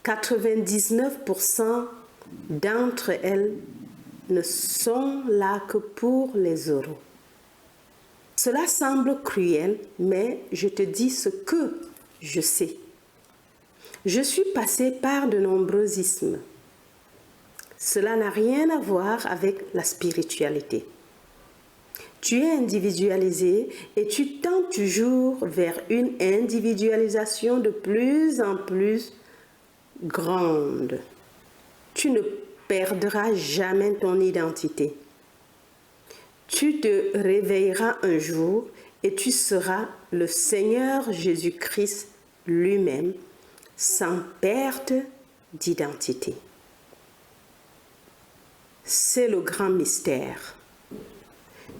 99% d'entre elles ne sont là que pour les euros. Cela semble cruel, mais je te dis ce que je sais. Je suis passée par de nombreux ismes. Cela n'a rien à voir avec la spiritualité. Tu es individualisé et tu tends toujours vers une individualisation de plus en plus grande. Tu ne perdras jamais ton identité. Tu te réveilleras un jour et tu seras le Seigneur Jésus-Christ lui-même, sans perte d'identité. C'est le grand mystère.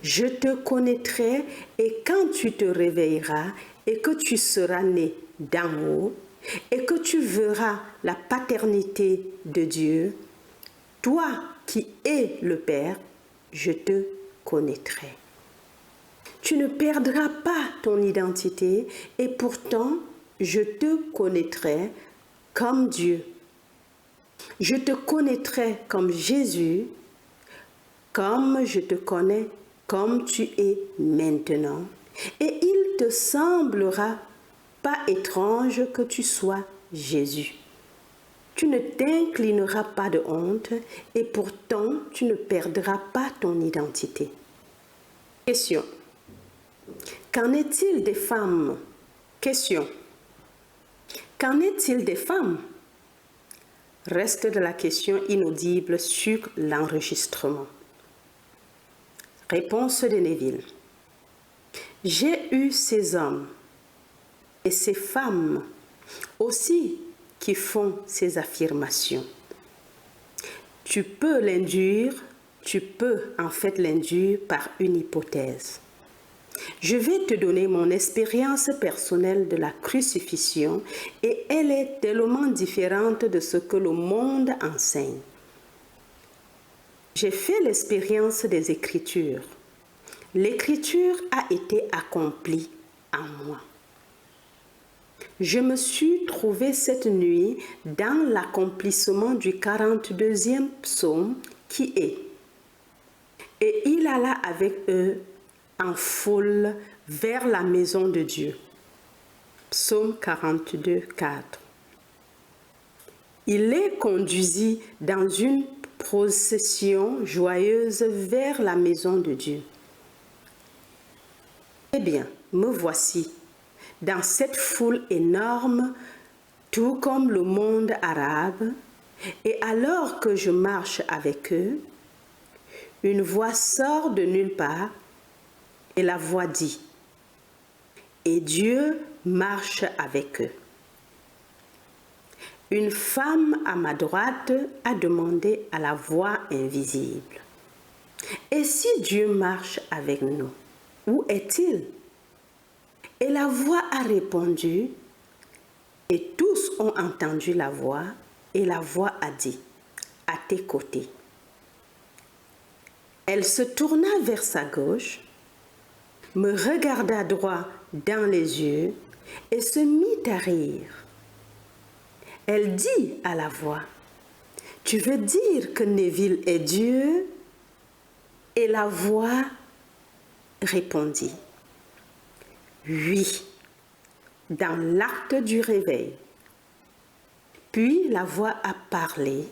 Je te connaîtrai et quand tu te réveilleras et que tu seras né d'en haut et que tu verras la paternité de Dieu, toi qui es le Père, je te connaîtrai. Tu ne perdras pas ton identité et pourtant je te connaîtrai comme Dieu. Je te connaîtrai comme Jésus, comme je te connais, comme tu es maintenant. Et il te semblera pas étrange que tu sois Jésus. Tu ne t'inclineras pas de honte et pourtant tu ne perdras pas ton identité. Question. Qu'en est-il des femmes? Question. Qu'en est-il des femmes? Reste de la question inaudible sur l'enregistrement. Réponse de Neville. J'ai eu ces hommes et ces femmes aussi qui font ces affirmations. Tu peux l'induire par une hypothèse. Je vais te donner mon expérience personnelle de la crucifixion et elle est tellement différente de ce que le monde enseigne. J'ai fait l'expérience des Écritures. L'Écriture a été accomplie en moi. Je me suis trouvée cette nuit dans l'accomplissement du 42e psaume qui est « Et il alla avec eux en foule vers la maison de Dieu ». Psaume 42, 4. Il les conduisit dans une procession joyeuse vers la maison de Dieu. Eh bien, me voici dans cette foule énorme, tout comme le monde arabe, et alors que je marche avec eux, une voix sort de nulle part, et la voix dit, « Et Dieu marche avec eux. » Une femme à ma droite a demandé à la voix invisible, « Et si Dieu marche avec nous, où est-il » Et la voix a répondu, et tous ont entendu la voix, et la voix a dit, « À tes côtés. » Elle se tourna vers sa gauche, me regarda droit dans les yeux et se mit à rire. Elle dit à la voix, « Tu veux dire que Neville est Dieu ?» Et la voix répondit, « Oui, dans l'acte du réveil. » Puis la voix a parlé,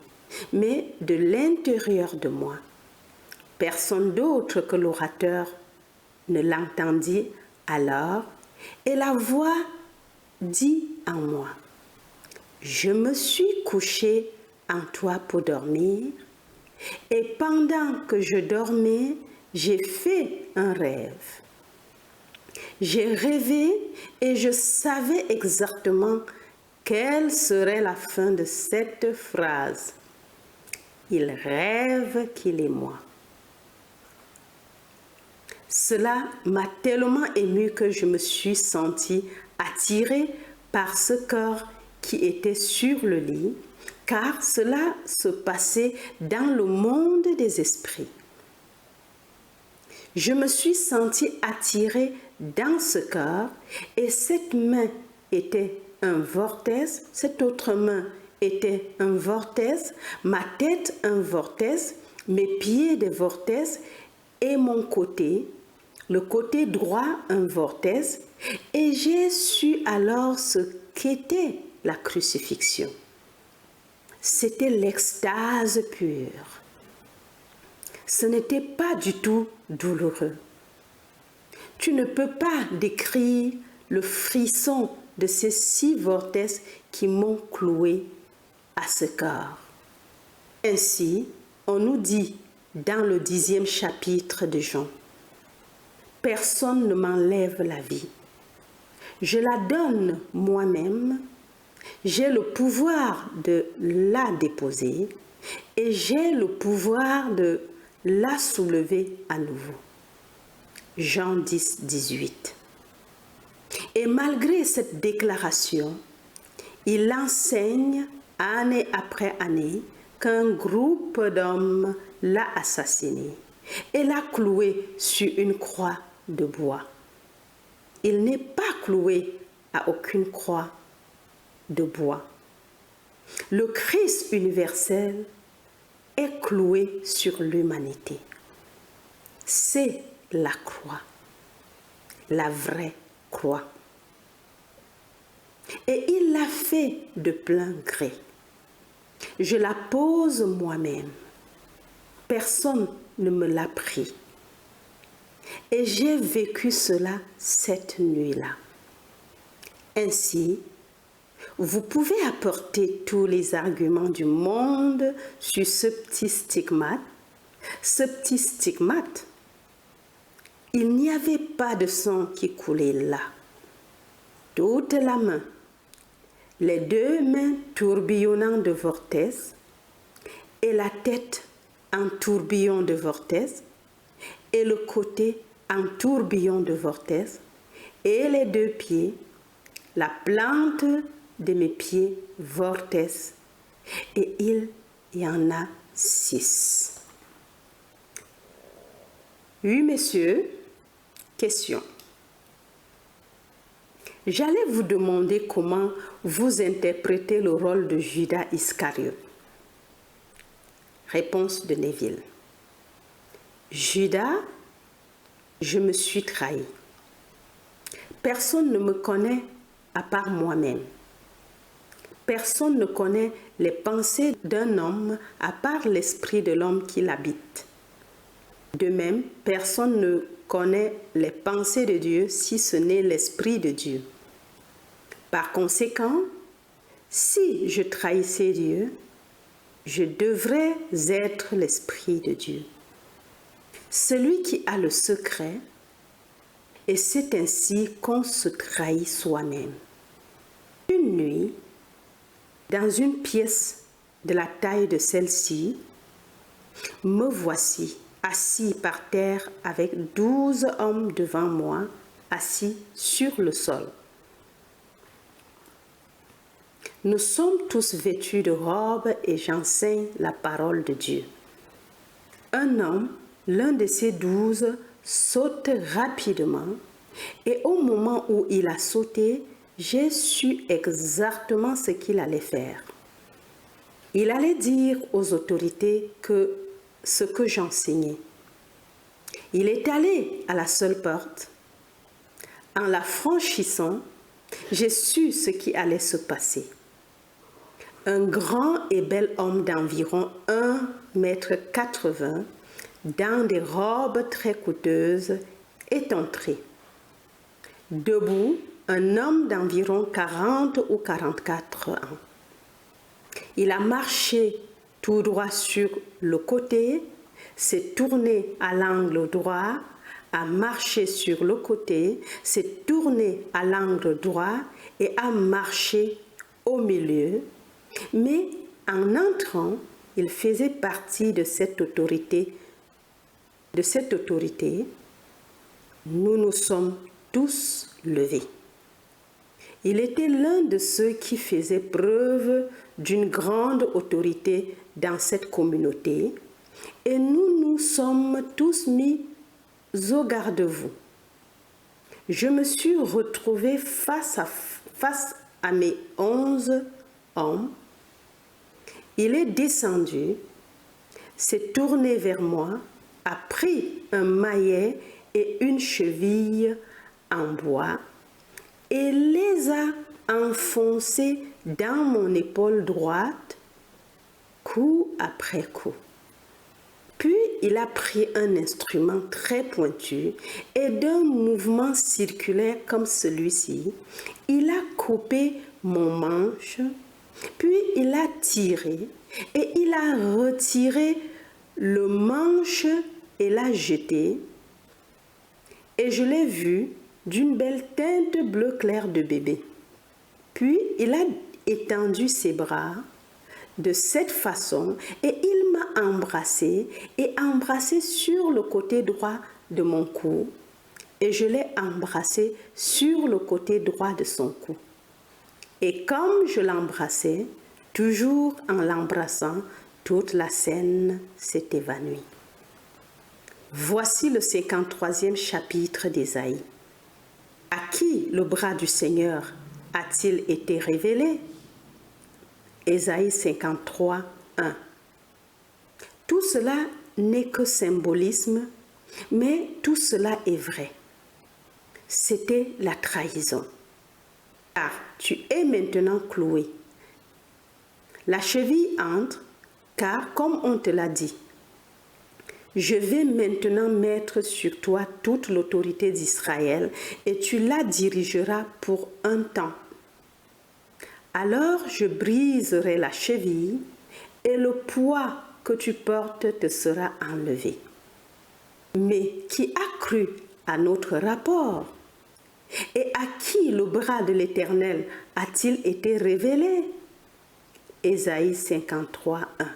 mais de l'intérieur de moi. Personne d'autre que l'orateur ne l'entendit alors, et la voix dit en moi, « Je me suis couchée en toi pour dormir, et pendant que je dormais, j'ai fait un rêve. J'ai rêvé et je savais exactement quelle serait la fin de cette phrase. Il rêve qu'il est moi. » Cela m'a tellement émue que je me suis sentie attirée par ce corps qui était sur le lit, car cela se passait dans le monde des esprits. Je me suis sentie attirée dans ce corps et cette main était un vortex, cette autre main était un vortex, ma tête un vortex, mes pieds des vortex et mon côté, le côté droit un vortex, et j'ai su alors ce qu'était la crucifixion. C'était l'extase pure. Ce n'était pas du tout douloureux. Tu ne peux pas décrire le frisson de ces 6 vortex qui m'ont cloué à ce corps. Ainsi, on nous dit dans le 10e chapitre de Jean, « Personne ne m'enlève la vie. Je la donne moi-même. J'ai le pouvoir de la déposer et j'ai le pouvoir de la soulever à nouveau. » Jean 10, 18. Et malgré cette déclaration, il enseigne année après année qu'un groupe d'hommes l'a assassiné et l'a cloué sur une croix de bois. Il n'est pas cloué à aucune croix de bois. Le Christ universel est cloué sur l'humanité. C'est la croix, la vraie croix. Et il l'a fait de plein gré. Je la pose moi-même. Personne ne me l'a pris. Et j'ai vécu cela cette nuit-là. Ainsi, vous pouvez apporter tous les arguments du monde sur ce petit stigmate. Ce petit stigmate, il n'y avait pas de sang qui coulait là. Toute la main, les deux mains tourbillonnant de vortex et la tête en tourbillon de vortex et le côté en tourbillon de vortex et les deux pieds, la plante de mes pieds vortex, et il y en a 6. Oui, messieurs, question. J'allais vous demander comment vous interprétez le rôle de Judas Iscariote. Réponse de Neville. Judas, je me suis trahi. Personne ne me connaît à part moi-même. Personne ne connaît les pensées d'un homme à part l'esprit de l'homme qui l'habite. De même, personne ne connaît les pensées de Dieu si ce n'est l'esprit de Dieu. Par conséquent, si je trahissais Dieu, je devrais être l'esprit de Dieu. Celui qui a le secret, et c'est ainsi qu'on se trahit soi-même. Une nuit, dans une pièce de la taille de celle-ci, me voici assis par terre avec 12 hommes devant moi, assis sur le sol. Nous sommes tous vêtus de robes et j'enseigne la parole de Dieu. Un homme, l'un de ces 12, saute rapidement et au moment où il a sauté, j'ai su exactement ce qu'il allait faire. Il allait dire aux autorités ce que j'enseignais. Il est allé à la seule porte. En la franchissant, j'ai su ce qui allait se passer. Un grand et bel homme d'environ 1,80 m, dans des robes très coûteuses, est entré. Debout, un homme d'environ 40 ou 44 ans. Il a marché tout droit sur le côté, s'est tourné à l'angle droit, a marché sur le côté, s'est tourné à l'angle droit et a marché au milieu. Mais en entrant, il faisait partie de cette autorité. Nous nous sommes tous levés. Il était l'un de ceux qui faisaient preuve d'une grande autorité dans cette communauté et nous nous sommes tous mis au garde-vous. Je me suis retrouvé face à mes 11 hommes. Il est descendu, s'est tourné vers moi, a pris un maillet et une cheville en bois et les a enfoncés dans mon épaule droite, coup après coup. Puis il a pris un instrument très pointu et d'un mouvement circulaire comme celui-ci, il a coupé mon manche, puis il a tiré et il a retiré le manche et l'a jeté. Et je l'ai vu d'une belle teinte bleu clair de bébé. Puis il a étendu ses bras de cette façon et il m'a embrassé et embrassé sur le côté droit de mon cou et je l'ai embrassé sur le côté droit de son cou. Et comme je l'embrassais, toujours en l'embrassant, toute la scène s'est évanouie. Voici le 53e chapitre d'Ésaïe. À qui le bras du Seigneur a-t-il été révélé? Ésaïe 53, 1. Tout cela n'est que symbolisme, mais tout cela est vrai. C'était la trahison. Car tu es maintenant cloué. La cheville entre, car comme on te l'a dit, je vais maintenant mettre sur toi toute l'autorité d'Israël et tu la dirigeras pour un temps. Alors je briserai la cheville et le poids que tu portes te sera enlevé. Mais qui a cru à notre rapport? Et à qui le bras de l'Éternel a-t-il été révélé? Ésaïe 53, 1.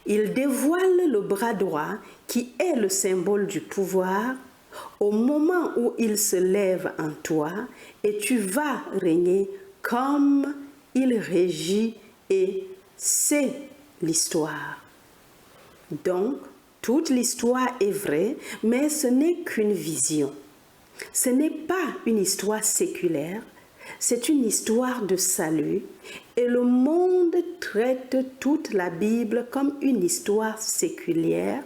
Il dévoile le bras droit qui est le symbole du pouvoir au moment où il se lève en toi et tu vas régner comme il régit et c'est l'histoire. Donc, toute l'histoire est vraie, mais ce n'est qu'une vision. Ce n'est pas une histoire séculaire, c'est une histoire de salut et le monde traite toute la Bible comme une histoire séculière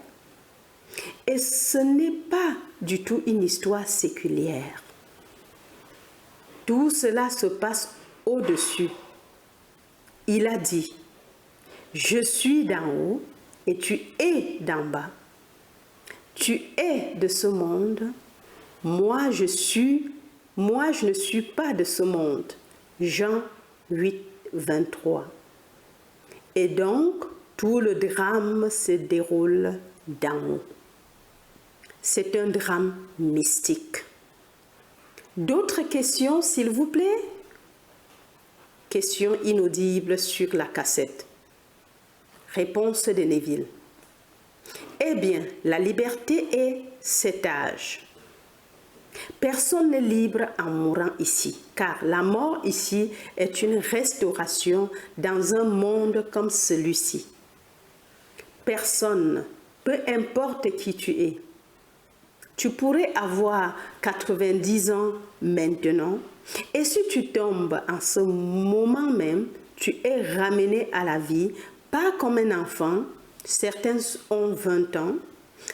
et ce n'est pas du tout une histoire séculière. Tout cela se passe au-dessus. Il a dit, je suis d'en haut et tu es d'en bas. Tu es de ce monde, moi je ne suis pas de ce monde. Jean 8, 23. Et donc, tout le drame se déroule d'en haut. C'est un drame mystique. D'autres questions, s'il vous plaît? Questions inaudibles sur la cassette. Réponse de Neville. Eh bien, la liberté est cet âge. Personne n'est libre en mourant ici, car la mort ici est une restauration dans un monde comme celui-ci. Personne, peu importe qui tu es, tu pourrais avoir 90 ans maintenant, et si tu tombes en ce moment même, tu es ramené à la vie, pas comme un enfant, certains ont 20 ans,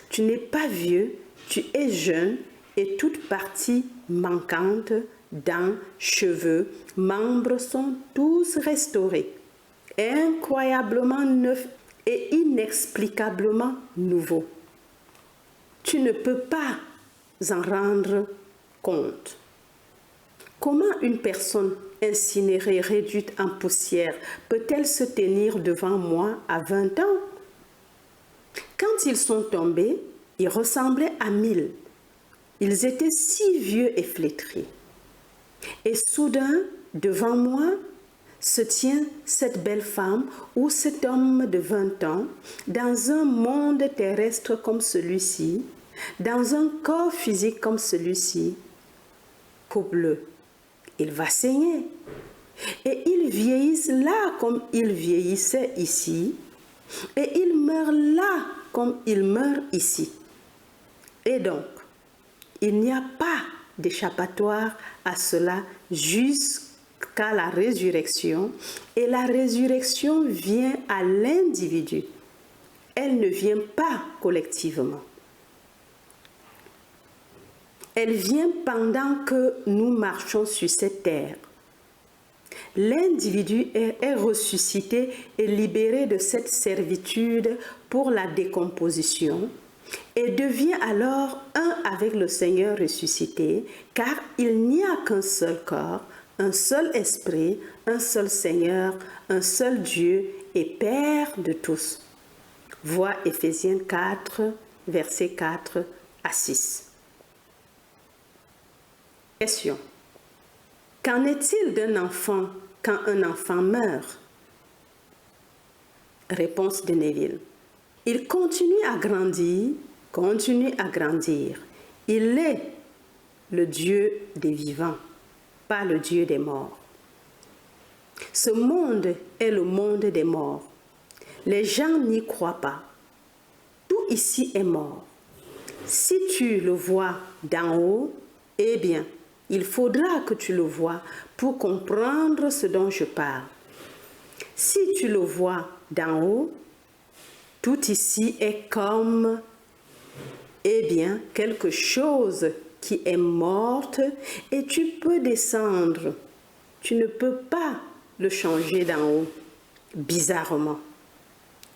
tu n'es pas vieux, tu es jeune, et toute partie manquante, dents, cheveux, membres sont tous restaurés, incroyablement neufs et inexplicablement nouveaux. Tu ne peux pas en rendre compte. Comment une personne incinérée, réduite en poussière, peut-elle se tenir devant moi à 20 ans? Quand ils sont tombés, ils ressemblaient à 1000. Ils étaient si vieux et flétris. Et soudain, devant moi, se tient cette belle femme ou cet homme de 20 ans dans un monde terrestre comme celui-ci, dans un corps physique comme celui-ci, peau bleue. Il va saigner. Et ils vieillissent là comme ils vieillissaient ici, et ils meurent là comme ils meurent ici. Et donc, il n'y a pas d'échappatoire à cela jusqu'à la résurrection. Et la résurrection vient à l'individu. Elle ne vient pas collectivement. Elle vient pendant que nous marchons sur cette terre. L'individu est ressuscité et libéré de cette servitude pour la décomposition et devient alors un avec le Seigneur ressuscité, car il n'y a qu'un seul corps, un seul esprit, un seul Seigneur, un seul Dieu et Père de tous. Vois Éphésiens 4, versets 4 à 6. Question. Qu'en est-il d'un enfant quand un enfant meurt? Réponse de Neville. Il continue à grandir. Il est le Dieu des vivants, pas le Dieu des morts. Ce monde est le monde des morts. Les gens n'y croient pas. Tout ici est mort. Si tu le vois d'en haut, eh bien, il faudra que tu le vois pour comprendre ce dont je parle. Si tu le vois d'en haut, tout ici est comme, eh bien, quelque chose qui est morte et tu peux descendre. Tu ne peux pas le changer d'en haut. Bizarrement,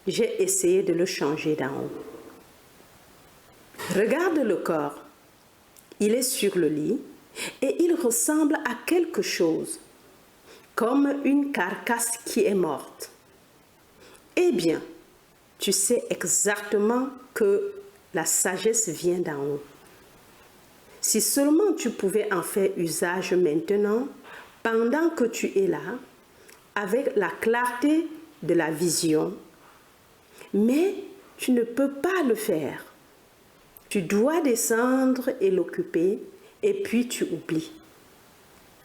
j'ai essayé de le changer d'en haut. Regarde le corps. Il est sur le lit et il ressemble à quelque chose, comme une carcasse qui est morte. Eh bien, tu sais exactement que la sagesse vient d'en haut. Si seulement tu pouvais en faire usage maintenant, pendant que tu es là, avec la clarté de la vision, mais tu ne peux pas le faire. Tu dois descendre et l'occuper, et puis tu oublies.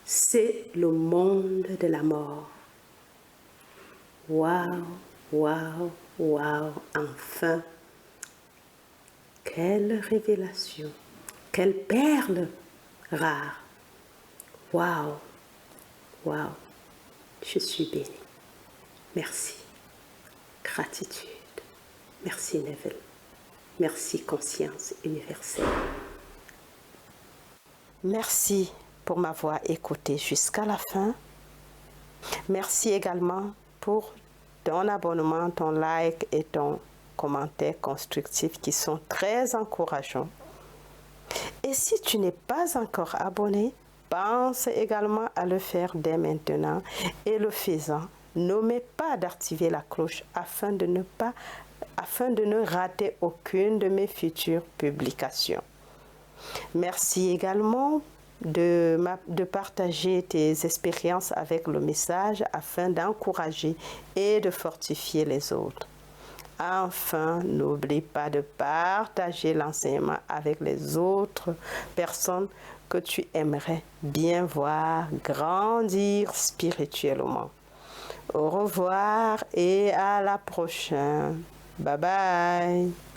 C'est le monde de la mort. Waouh, waouh, waouh, enfin. Quelle révélation, quelle perle rare. Waouh, waouh, je suis bénie. Merci. Gratitude. Merci Neville. Merci conscience universelle. Merci pour m'avoir écouté jusqu'à la fin. Merci également pour ton abonnement, ton like et ton commentaire constructif qui sont très encourageants. Et si tu n'es pas encore abonné, pense également à le faire dès maintenant et le faisant, n'oublie pas d'activer la cloche afin de ne rater aucune de mes futures publications. Merci également de partager tes expériences avec le message afin d'encourager et de fortifier les autres. Enfin, n'oublie pas de partager l'enseignement avec les autres personnes que tu aimerais bien voir grandir spirituellement. Au revoir et à la prochaine. Bye bye.